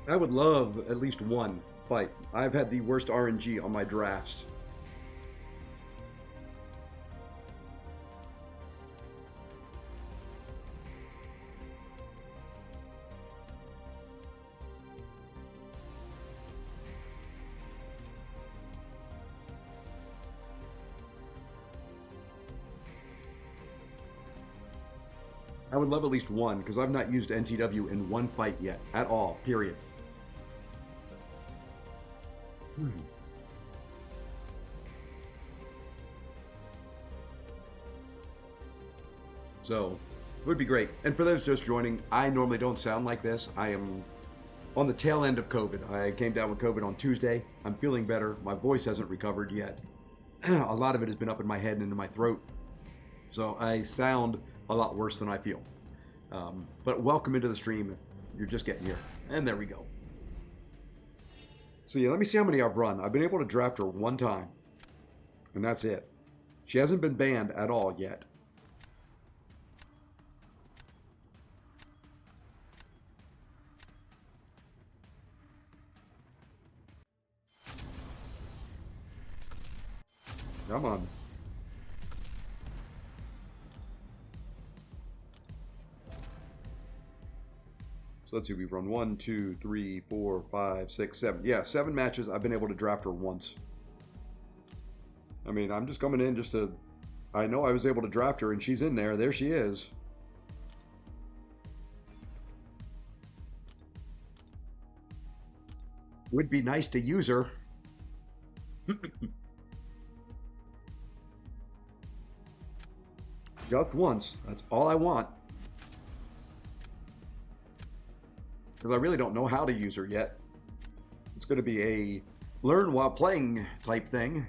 I would love at least one fight. I've had the worst RNG on my drafts. I would love at least one, because I've not used NTW in 1 fight yet, at all, period. So, it would be great. And for those just joining, I normally don't sound like this. I am on the tail end of COVID. I came down with COVID on Tuesday. I'm feeling better. My voice hasn't recovered yet. A lot of it has been up in my head and into my throat. So I sound a lot worse than I feel. But welcome into the stream. You're just getting here. And there we go. So yeah, let me see how many I've run. I've been able to draft her 1 time. And that's it. She hasn't been banned at all yet. Come on. So let's see, we've run 1, 2, 3, 4, 5, 6, 7. Yeah, 7 matches. I've been able to draft her once. I mean, I'm just coming in just to... I know I was able to draft her, and she's in there. There she is. Would be nice to use her. Just once. That's all I want. Because I really don't know how to use her yet. It's going to be a learn while playing type thing.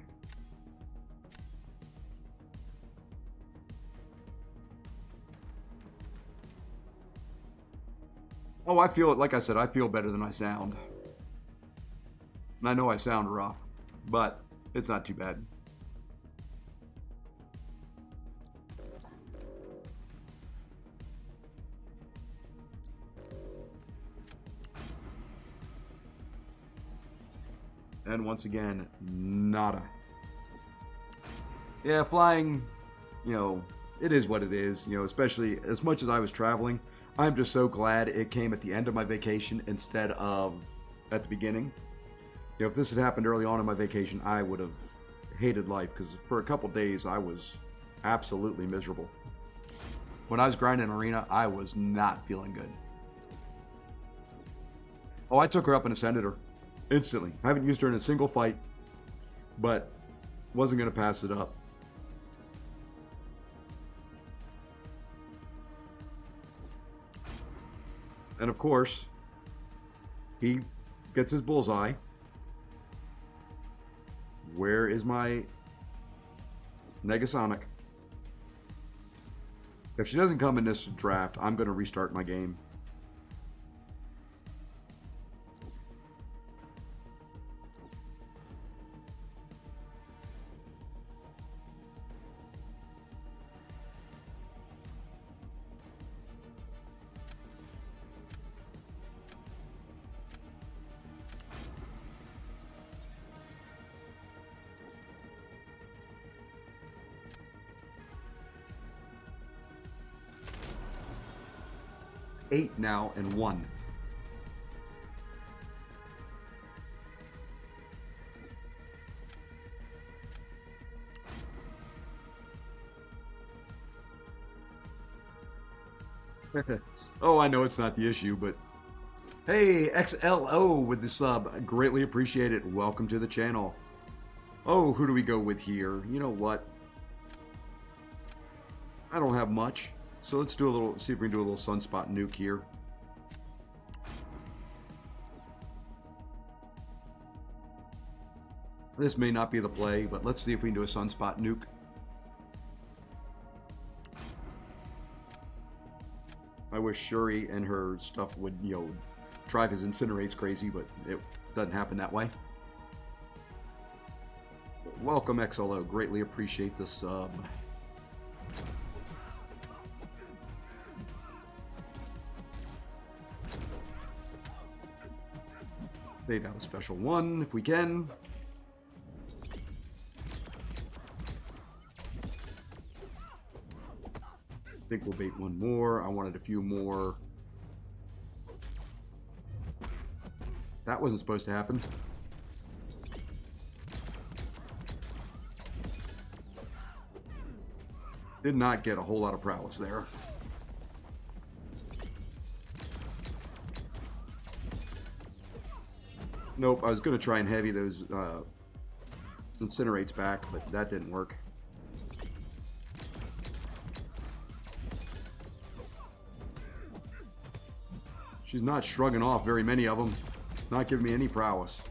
Oh, I feel it. Like I said, I feel better than I sound. And I know I sound rough, but it's not too bad. And once again, nada. Yeah, flying, you know, it is what it is, you know, especially as much as I was traveling. I'm just so glad it came at the end of my vacation instead of at the beginning. You know, if this had happened early on in my vacation, I would have hated life because for a couple days I was absolutely miserable. When I was grinding arena, I was not feeling good. Oh, I took her up and ascended her instantly. I haven't used her in a single fight, but wasn't going to pass it up. And of course, he gets his bullseye. Where is my Negasonic? If she doesn't come in this draft, I'm going to restart my game. Eight now and 1. Oh, I know it's not the issue, but hey, XLO with the sub. Greatly appreciate it. Welcome to the channel. Oh, who do we go with here? You know what? I don't have much. So let's do a little, see if we can do a little sunspot nuke here. This may not be the play, but let's see if we can do a sunspot nuke. I wish Shuri and her stuff would, you know, drive his incinerates crazy, but it doesn't happen that way. Welcome, XLO. Greatly appreciate the sub. Bait out a special one if we can. I think we'll bait one more. I wanted a few more. That wasn't supposed to happen. Did not get a whole lot of prowess there. Nope, I was going to try and heavy those incinerates back, but that didn't work. She's not shrugging off very many of them. Not giving me any prowess.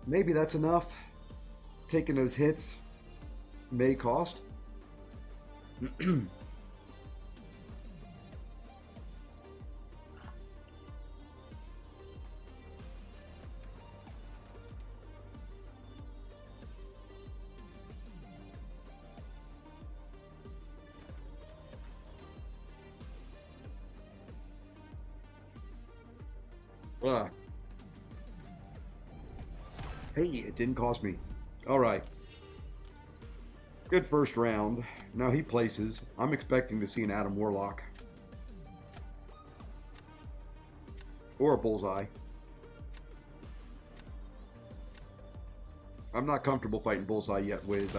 Maybe that's enough. Taking those hits may cost. Hey, it didn't cost me. All right. Good first round. Now he places. I'm expecting to see an Adam Warlock. Or a Bullseye. I'm not comfortable fighting Bullseye yet with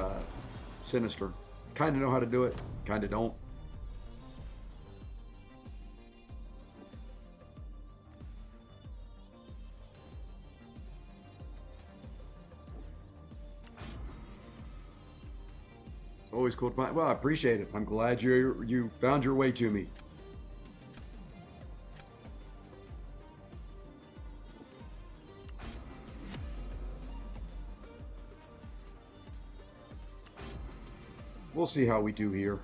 Sinister. Kind of know how to do it, kind of don't. It's always cool to find. Well, I appreciate it. I'm glad you found your way to me. We'll see how we do here.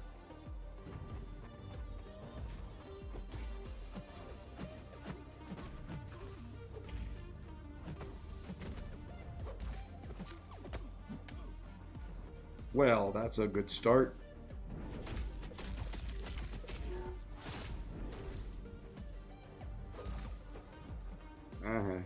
Well, that's a good start. Uh-huh.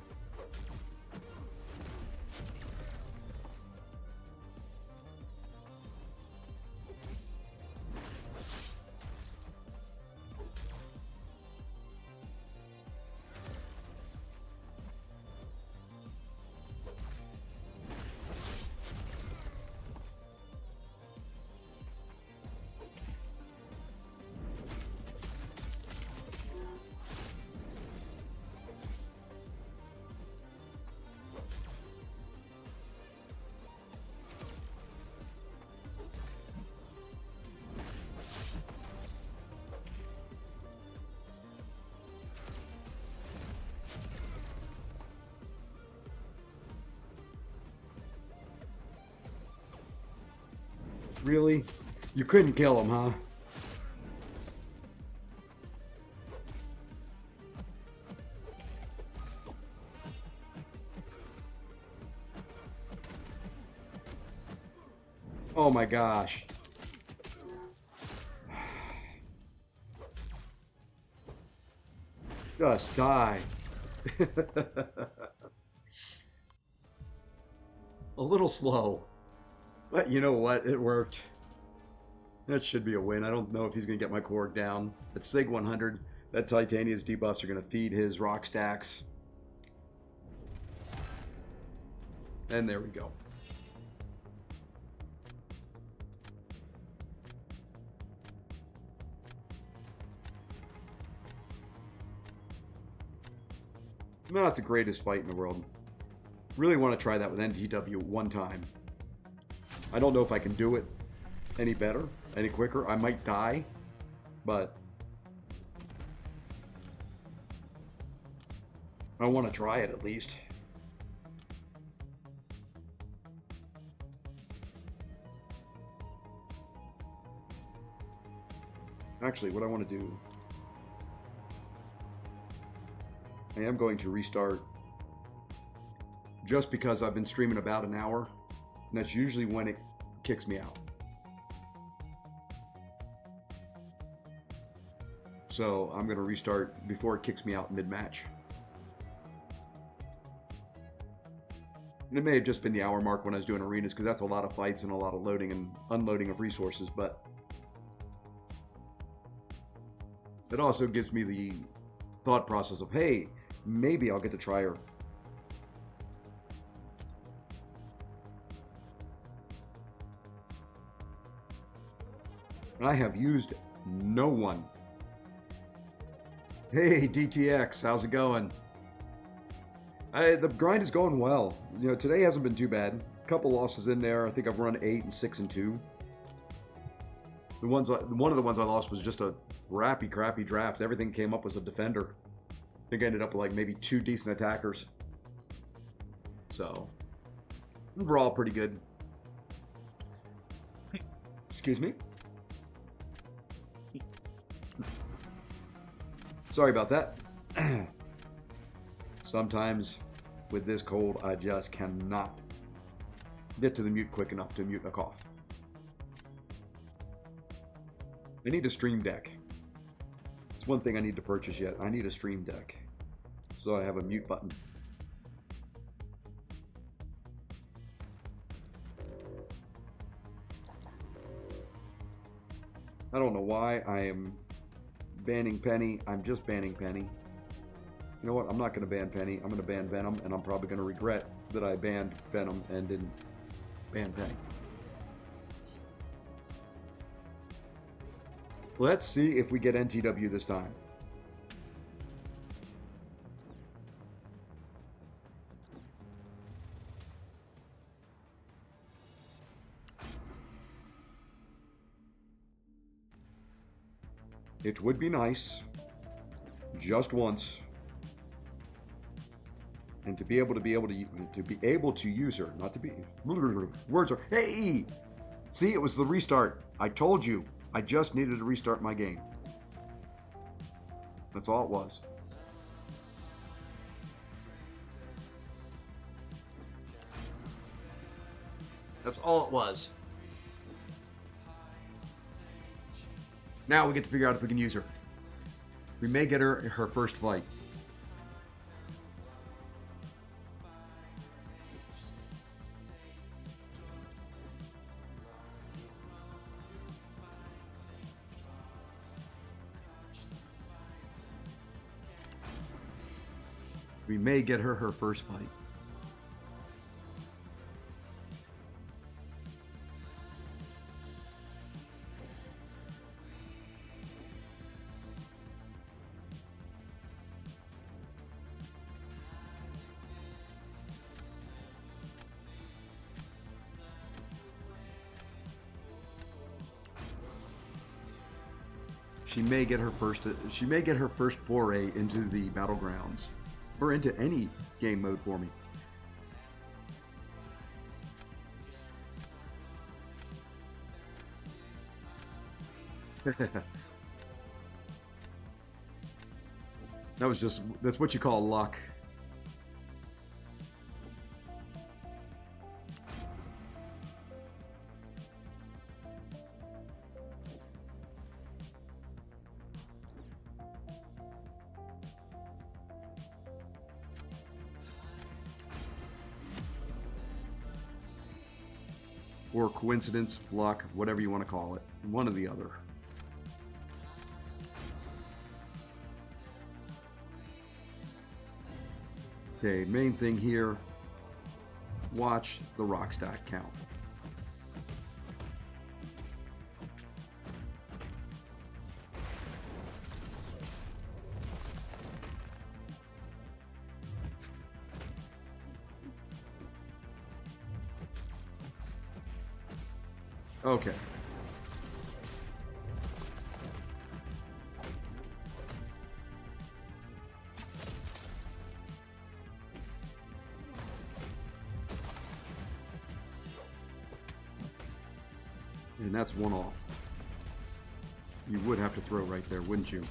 Really? You couldn't kill him, huh? Oh my gosh. Just die. A little slow. But you know what? It worked. That should be a win. I don't know if he's going to get my Korg down. At Sig 100, that Titania's debuffs are going to feed his rock stacks. And there we go. Not the greatest fight in the world. Really want to try that with NTW one time. I don't know if I can do it any better, any quicker. I might die, but I want to try it at least. Actually, what I want to do, I am going to restart just because I've been streaming about an hour, and that's usually when it kicks me out. So I'm going to restart before it kicks me out mid-match. And it may have just been the hour mark when I was doing arenas, because that's a lot of fights and a lot of loading and unloading of resources, but it also gives me the thought process of, hey, maybe I'll get to try her. I have used no one. Hey, DTX, how's it going? The grind is going well. You know, today hasn't been too bad. A couple losses in there. I think I've run 8 and 6 and 2. One of the ones I lost was just a crappy draft. Everything came up as a defender. I think I ended up with like maybe 2 decent attackers. So, overall pretty good. Excuse me. Sorry about that. Sometimes with this cold, I just cannot get to the mute quick enough to mute a cough. I need a stream deck. It's one thing I need to purchase yet. I need a stream deck, so I have a mute button. I don't know why I am banning Penny. I'm just banning Penny. You know what? I'm not going to ban Penny. I'm going to ban Venom, and I'm probably going to regret that I banned Venom and didn't ban Penny. Let's see if we get NTW this time. It would be nice, just once, and to be able to use her, not to be words are. Hey, see, it was the restart. I told you, I just needed to restart my game. That's all it was. That's all it was. Now we get to figure out if we can use her. We may get her first fight. We may get her first fight. She may get her first foray into the battlegrounds, or into any game mode for me. That's what you call luck. Or coincidence, luck, whatever you want to call it. One or the other. Okay, main thing here, watch the rock stack count. Okay. And that's one off. You would have to throw right there, wouldn't you?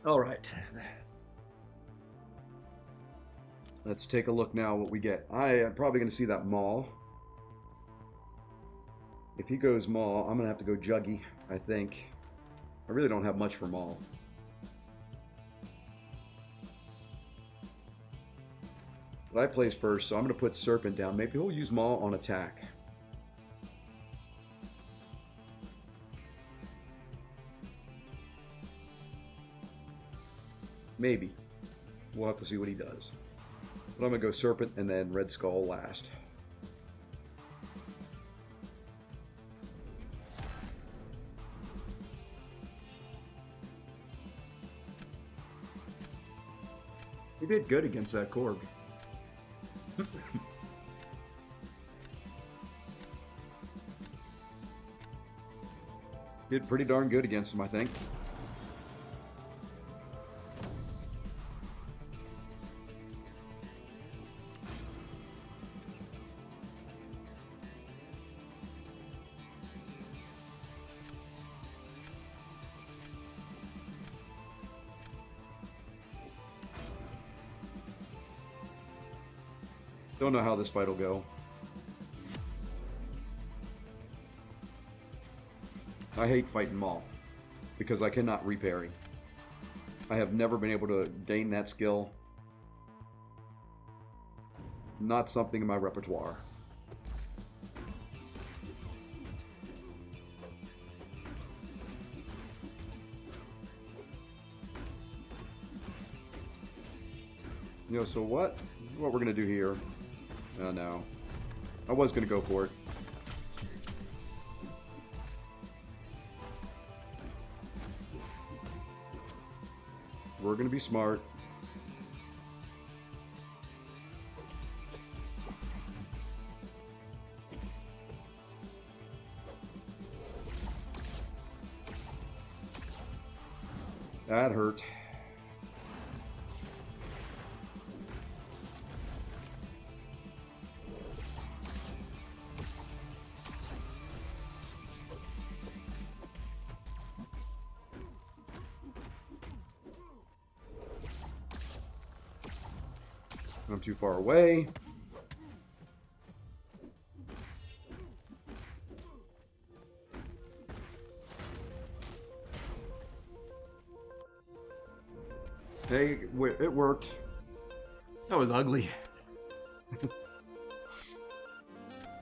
All right. Let's take a look now what we get. I am probably going to see that Maul. If he goes Maul, I'm going to have to go Juggy, I think. I really don't have much for Maul. But I plays first, so I'm going to put Serpent down. Maybe he'll use Maul on attack. Maybe. We'll have to see what he does. But I'm going to go Serpent and then Red Skull last. He did good against that Korg. Did pretty darn good against him, I think. Don't know how this fight will go. I hate fighting Maul because I cannot reparry. I have never been able to gain that skill. Not something in my repertoire. You know, so what we're going to do here... Oh, no. I was going to go for it. We're going to be smart. That hurt. I'm too far away. Hey, it worked. That was ugly.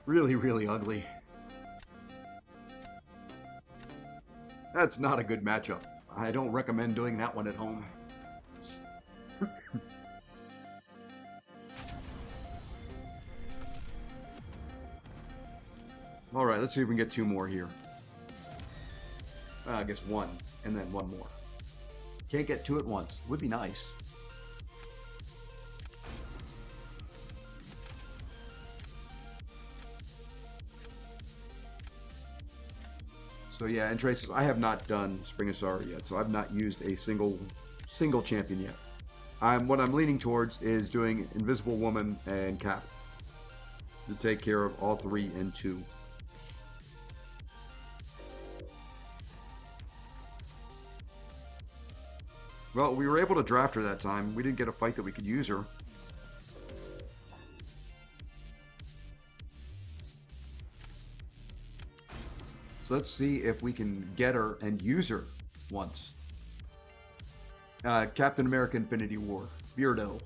Really, really ugly. That's not a good matchup. I don't recommend doing that one at home. Alright, let's see if we can get 2 more here. I guess 1, and then 1 more. Can't get 2 at once. Would be nice. So yeah, and Traces, I have not done Spring of Sorrow yet, so I've not used a single champion yet. What I'm leaning towards is doing Invisible Woman and Cap to take care of all 3 and 2. Well, we were able to draft her that time. We didn't get a fight that we could use her. So let's see if we can get her and use her once. Captain America Infinity War. Beardo.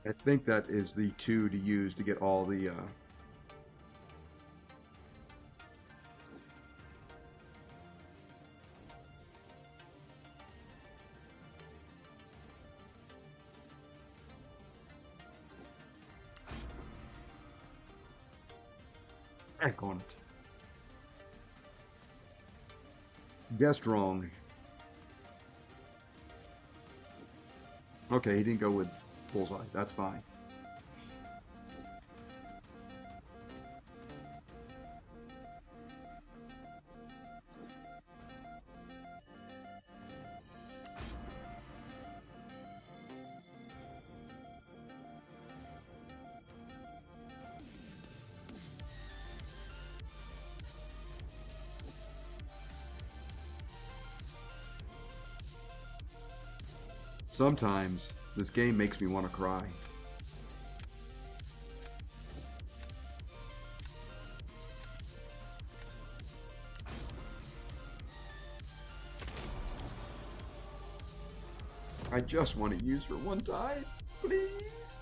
I think that is the 2 to use to get all the... Heck on it. Guessed wrong. Okay, he didn't go with Bullseye. That's fine. Sometimes this game makes me want to cry. I just want to use her one time, please.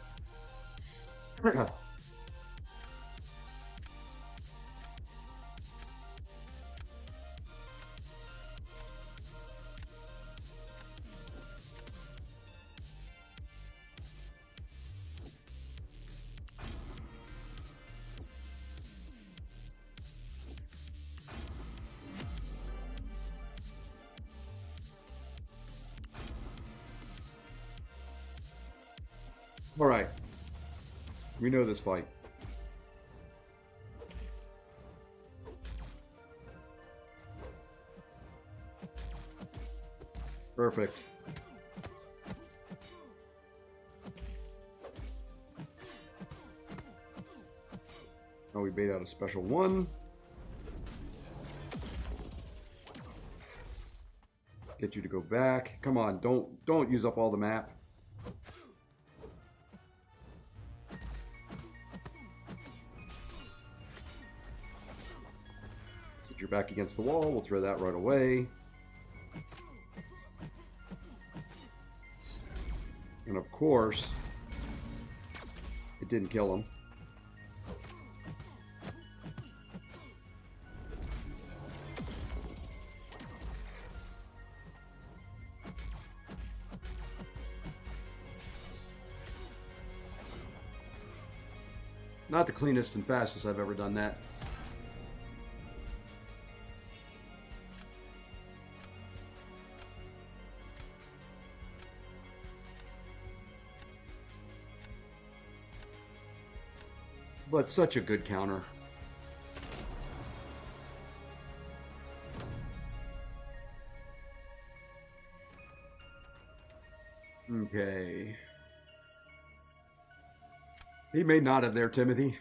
All right. We know this fight. Perfect. Oh, we bait out a special 1. Get you to go back. Come on, don't use up all the map. Sit your back against the wall. We'll throw that right away. And of course, didn't kill him. Not the cleanest and fastest I've ever done that. But such a good counter. Okay. He may not have there, Timothy.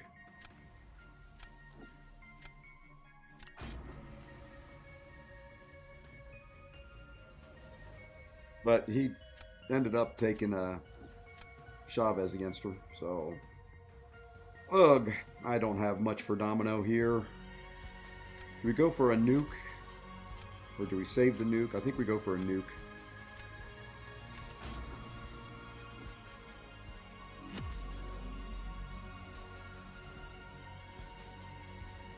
But he ended up taking Chavez against her, so... Ugh, I don't have much for Domino here. Do we go for a nuke? Or do we save the nuke? I think we go for a nuke.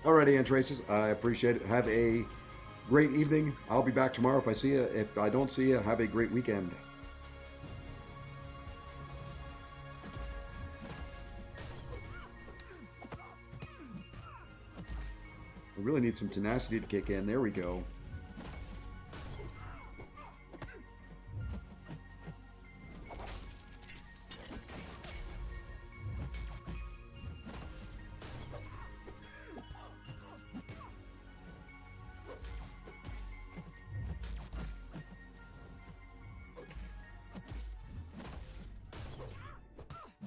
Alrighty, Antraces, I appreciate it. Have a great evening. I'll be back tomorrow if I see you. If I don't see you, have a great weekend. I really need some tenacity to kick in. There we go.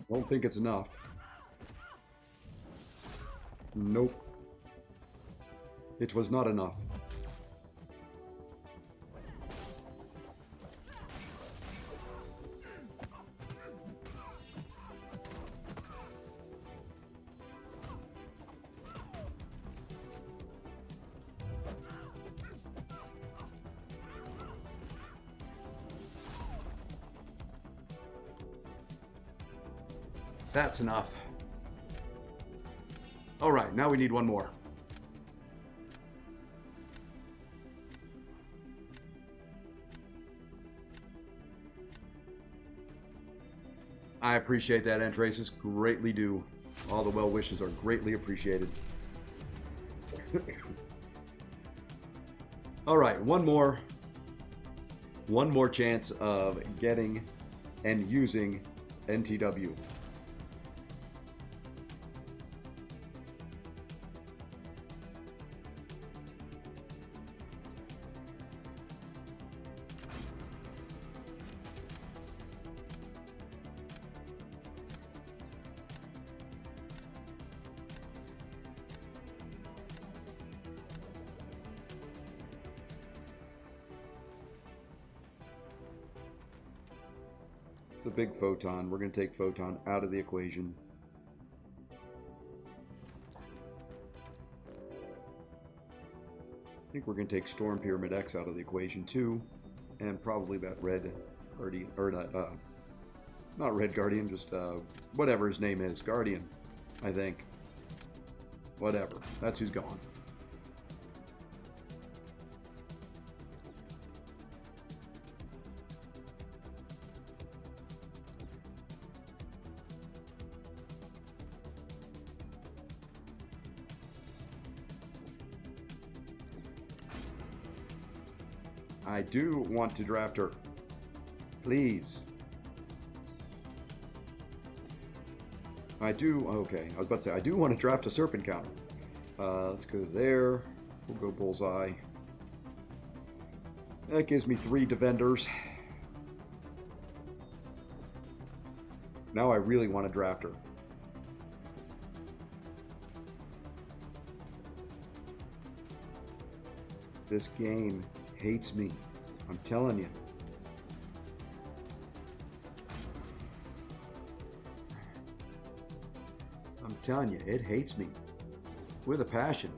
Don't think it's enough. Nope. It was not enough. That's enough. All right, now we need one more. I appreciate that, Antraces. Greatly do. All the well wishes are greatly appreciated. All right, one more chance of getting and using NTW. It's a big photon. We're going to take photon out of the equation. I think we're going to take Storm Pyramid X out of the equation too. And probably that Red Guardian, or not Red Guardian, just whatever his name is. Guardian, I think. Whatever. That's who's gone. I do want to draft her. Please. I do, okay, I was about to say, I do want to draft a Serpent counter. Let's go there. We'll go Bullseye. That gives me 3 Defenders. Now I really want to draft her. This game hates me. I'm telling you. I'm telling you, it hates me. With a passion.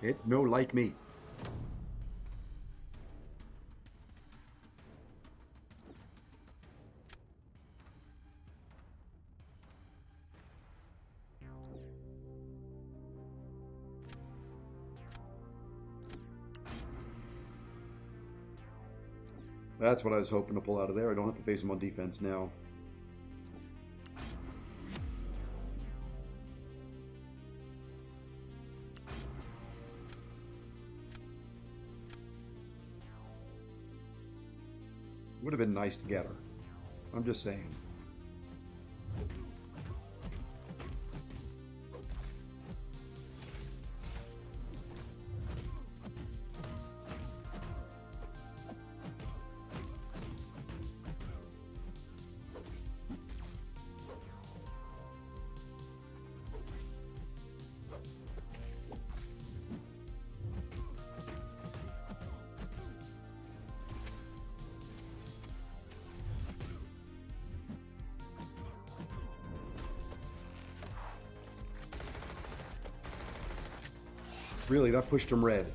It no like me. That's what I was hoping to pull out of there. I don't have to face him on defense now. Would have been nice to get her. I'm just saying. Really, that pushed him red.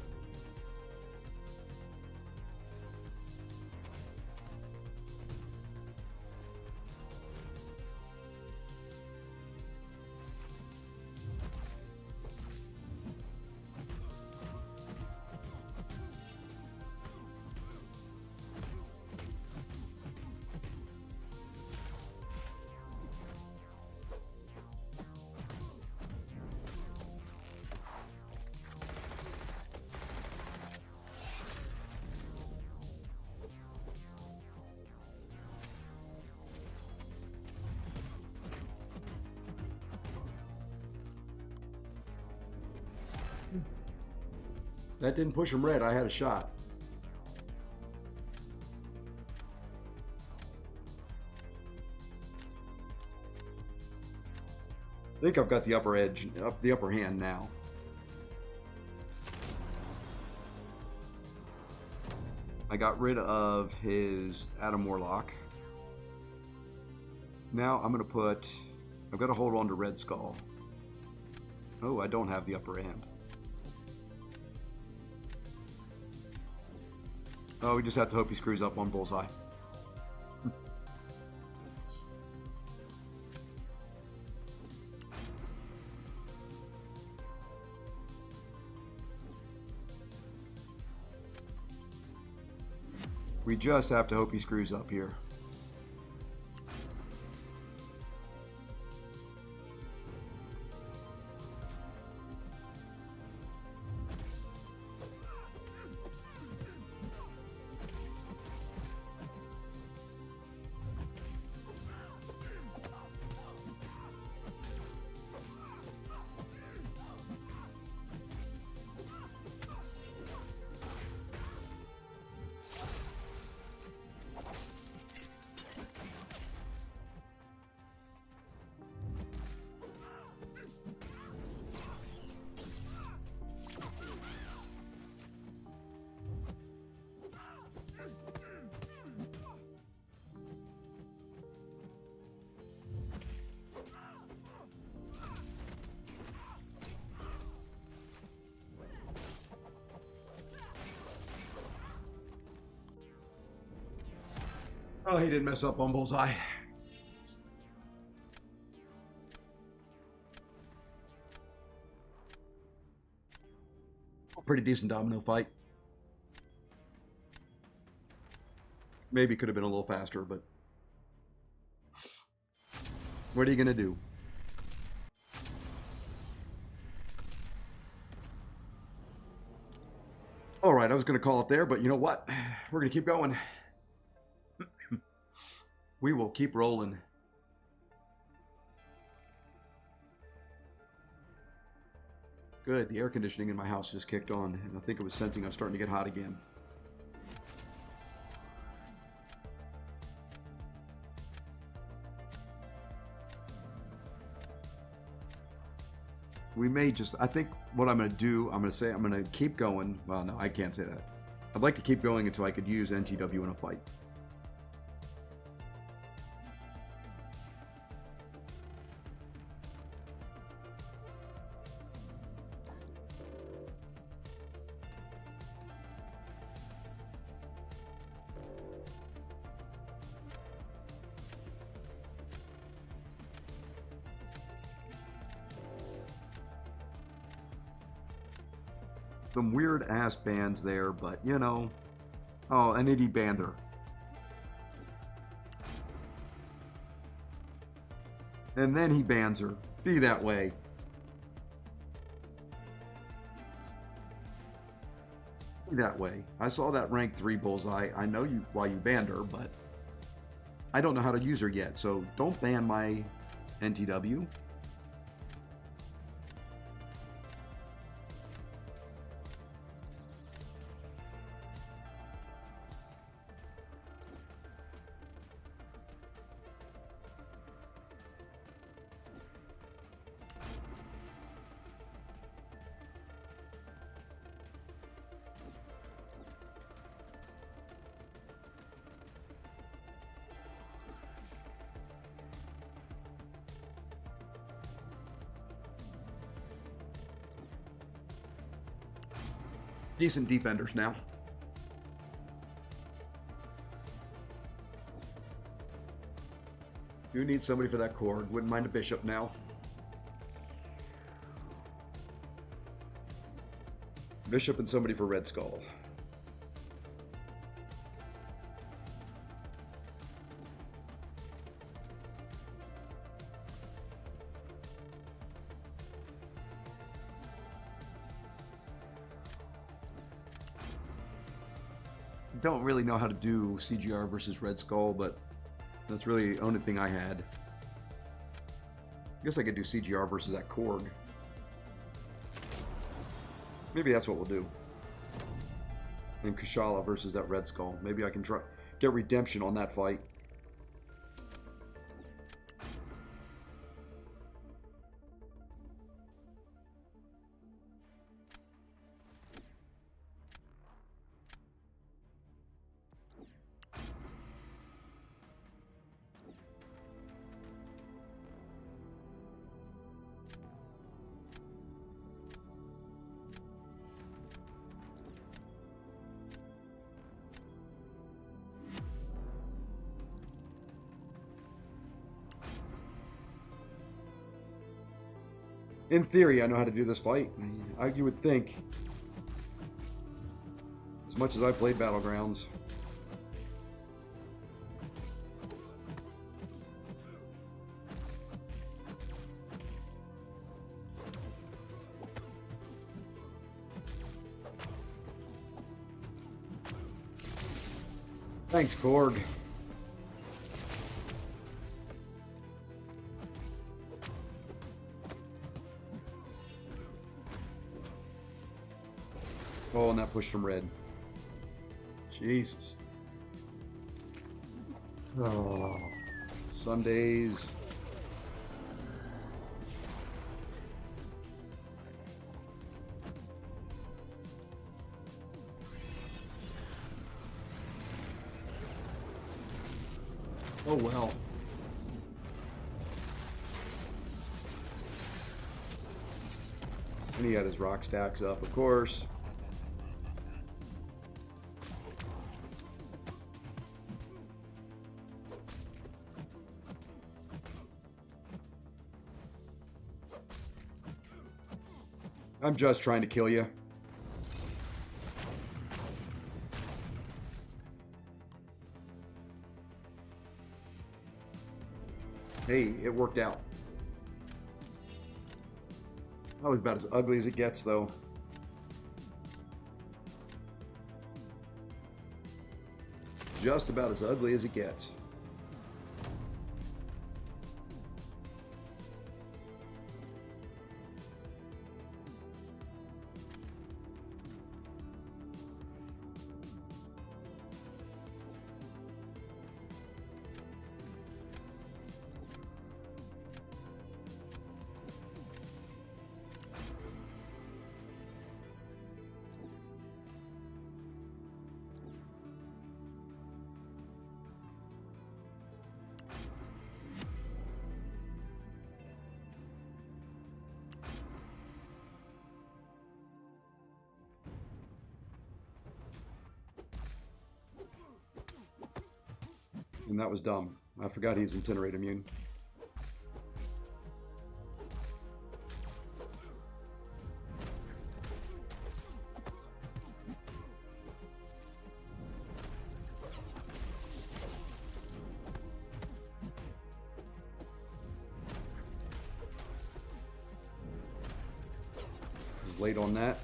That didn't push him red. I had a shot. I think I've got the upper edge, the upper hand now. I got rid of his Adam Warlock. Now I'm going to put... I've got to hold on to Red Skull. Oh, I don't have the upper hand. Oh, we just have to hope he screws up on Bullseye. We just have to hope he screws up here. Oh, he didn't mess up on Bullseye. Pretty decent domino fight. Maybe could have been a little faster, but what are you going to do? All right, I was going to call it there, but you know what? We're going to keep going. We will keep rolling. Good, the air conditioning in my house just kicked on, and I think it was sensing I was starting to get hot again. We may just, I think what I'm going to do, I'm going to say I'm going to keep going. Well, no, I can't say that. I'd like to keep going until I could use NTW in a fight. some weird ass bands there, but you know. Oh, an itty bander. And then he bans her. Be that way. Be that way. I saw that rank 3 bullseye. I know you why you banned her, but I don't know how to use her yet, so don't ban my NTW. Decent defenders now. Do need somebody for that cord. Wouldn't mind a bishop now. Bishop and somebody for Red Skull. Don't really know how to do CGR versus Red Skull, but that's really the only thing I had. I guess I could do CGR versus that Korg. Maybe that's what we'll do. And Kushala versus that Red Skull. Maybe I can try get redemption on that fight. In theory, I know how to do this fight. You would think. As much as I played Battlegrounds. Thanks, Korg. Oh, and that pushed him red. Jesus. Oh, Sundays. Oh, well. And he had his rock stacks up, of course. I'm just trying to kill you. Hey, it worked out. That was about as ugly as it gets, though. Just about as ugly as it gets. And that was dumb. I forgot he's Incinerate immune. Late on that.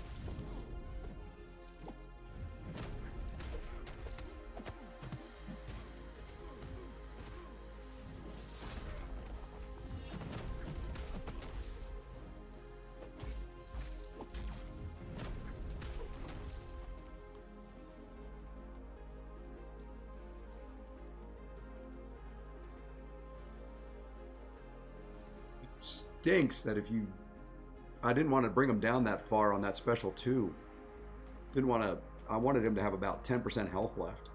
Stinks that if you, I didn't want to bring him down that far on that special 2. Didn't want to, I wanted him to have about 10% health left.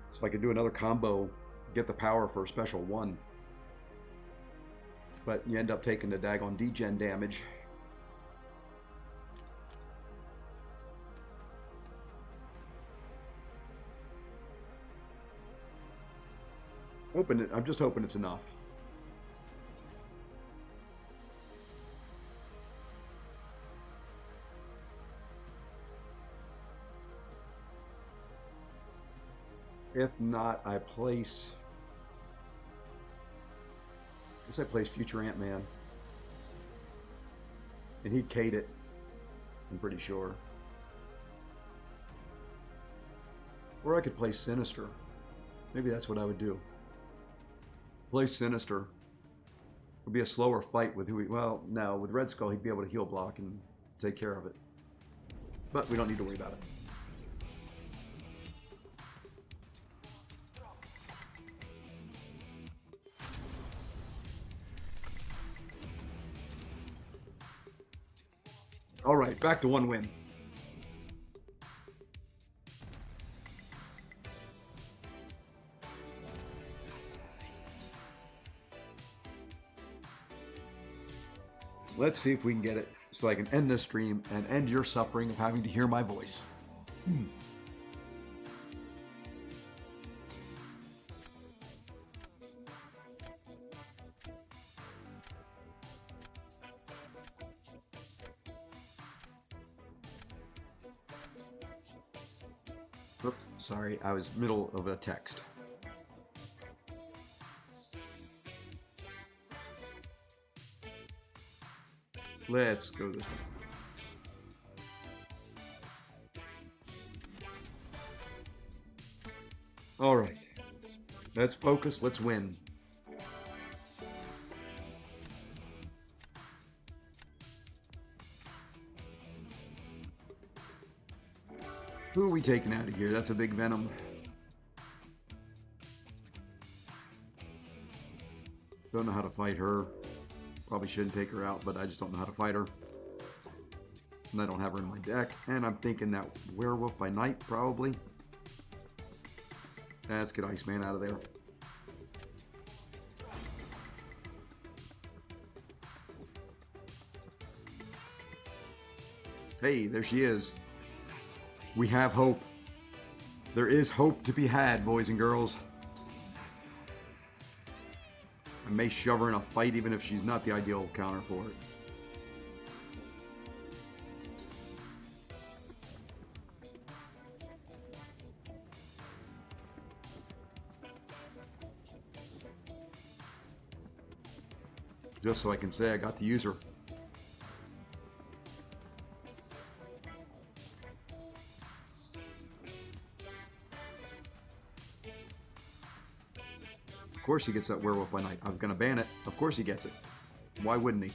So I could do another combo, get the power for a special 1. But you end up taking the daggone degen damage. I'm just hoping it's enough. If not, I place... I guess I place Future Ant-Man. And he'd Kate it, I'm pretty sure. Or I could play Sinister. Maybe that's what I would do. Play Sinister. It would be a slower fight with who he... Well, no, with Red Skull, he'd be able to heal block and take care of it. But we don't need to worry about it. All right, back to 1 win. Let's see if we can get it so I can end this stream and end your suffering of having to hear my voice. Oops, sorry, I was middle of a text. Let's go this way. All right. Let's focus. Let's win. Who are we taking out of here? That's a big Venom. Don't know how to fight her. Probably shouldn't take her out, but I just don't know how to fight her. And I don't have her in my deck. And I'm thinking that Werewolf by Night, probably. Let's get Iceman out of there. Hey, there she is. We have hope. There is hope to be had, boys and girls. I may shove her in a fight even if she's not the ideal counter for it. Just so I can say I got to use her. Of course he gets that Werewolf by Night. I'm going to ban it. Of course he gets it. Why wouldn't he?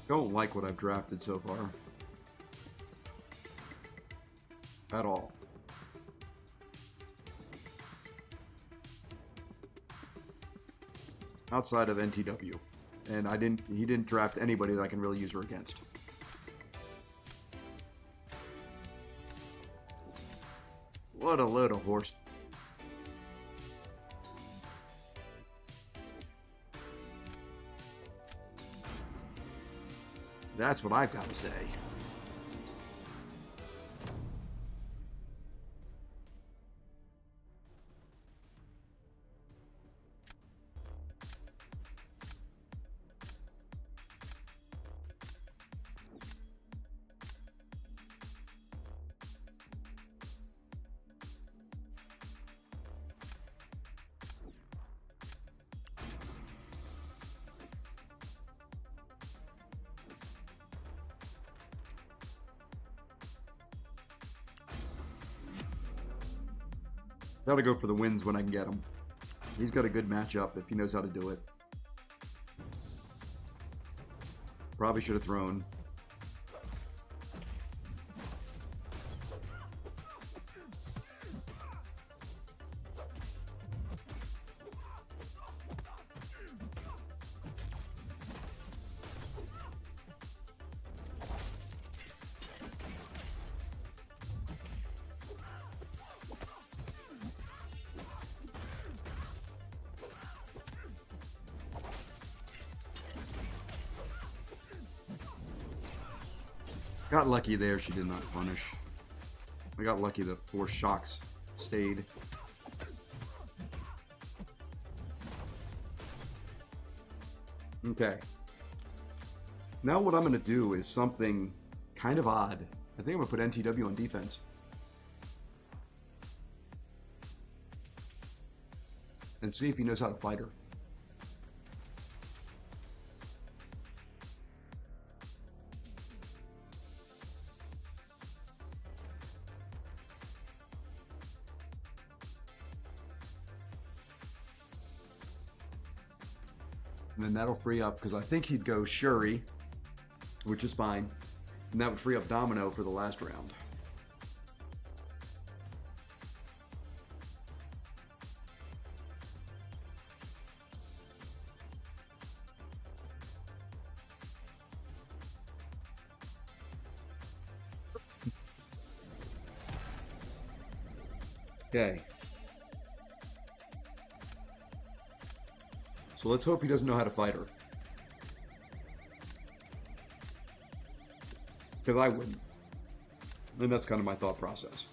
Don't like what I've drafted so far. At all. Outside of NTW. And he didn't draft anybody that I can really use her against. What a load of horse. That's what I've got to say. Gotta go for the wins when I can get him. He's got a good matchup if he knows how to do it. Probably should have thrown. Got lucky there, she did not punish. I got lucky the 4 shocks stayed. Okay. Now what I'm going to do is something kind of odd. I think I'm going to put NTW on defense. And see if he knows how to fight her. And then that'll free up, because I think he'd go Shuri, which is fine. And that would free up Domino for the last round. Okay. So let's hope he doesn't know how to fight her. Because I wouldn't. And that's kind of my thought process.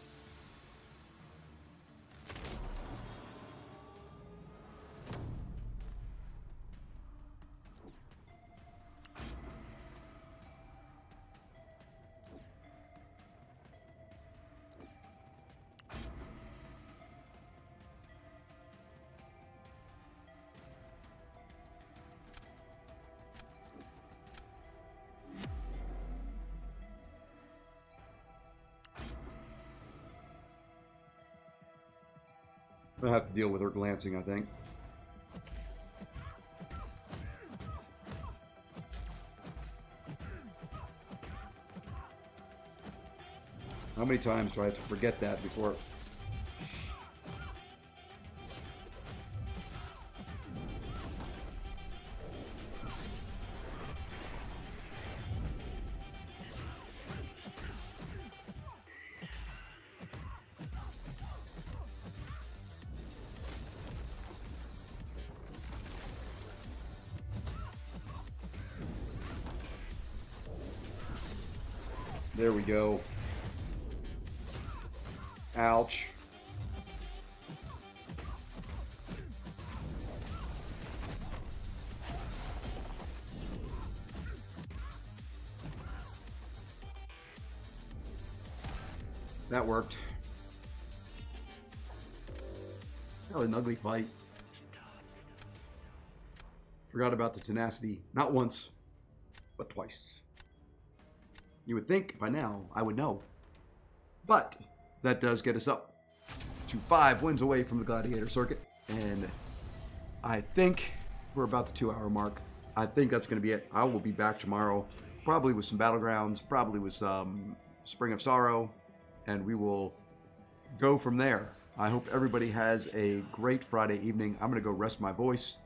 I'll have to deal with her glancing, I think. How many times do I have to forget that before... There we go. Ouch. That worked. That was an ugly fight. Forgot about the tenacity. Not once, but twice. You would think by now I would know. But that does get us up to 5 wins away from the Gladiator Circuit. And I think we're about the 2-hour mark. I think that's going to be it. I will be back tomorrow, probably with some Battlegrounds, probably with some Spring of Sorrow, and we will go from there. I hope everybody has a great Friday evening. I'm going to go rest my voice.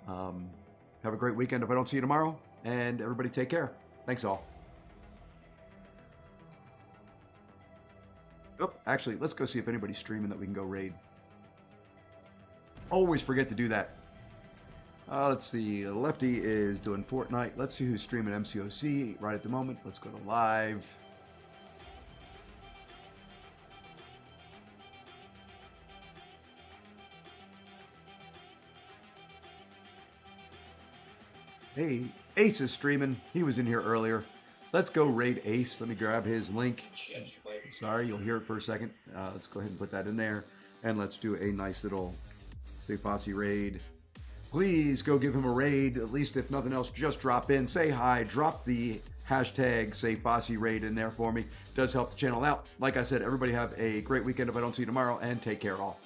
Have a great weekend if I don't see you tomorrow, and everybody take care. Thanks all. Oh, actually, let's go see if anybody's streaming that we can go raid. Always forget to do that. Let's see. Lefty is doing Fortnite. Let's see who's streaming MCOC right at the moment. Let's go to live. Hey, Ace is streaming. He was in here earlier. Let's go raid Ace. Let me grab his link. Sorry, you'll hear it for a second. Let's go ahead and put that in there. And let's do a nice little Say Fossey raid. Please go give him a raid. At least if nothing else, just drop in. Say hi. Drop the hashtag Say Fossey raid in there for me. It does help the channel out. Like I said, everybody have a great weekend if I don't see you tomorrow. And take care all.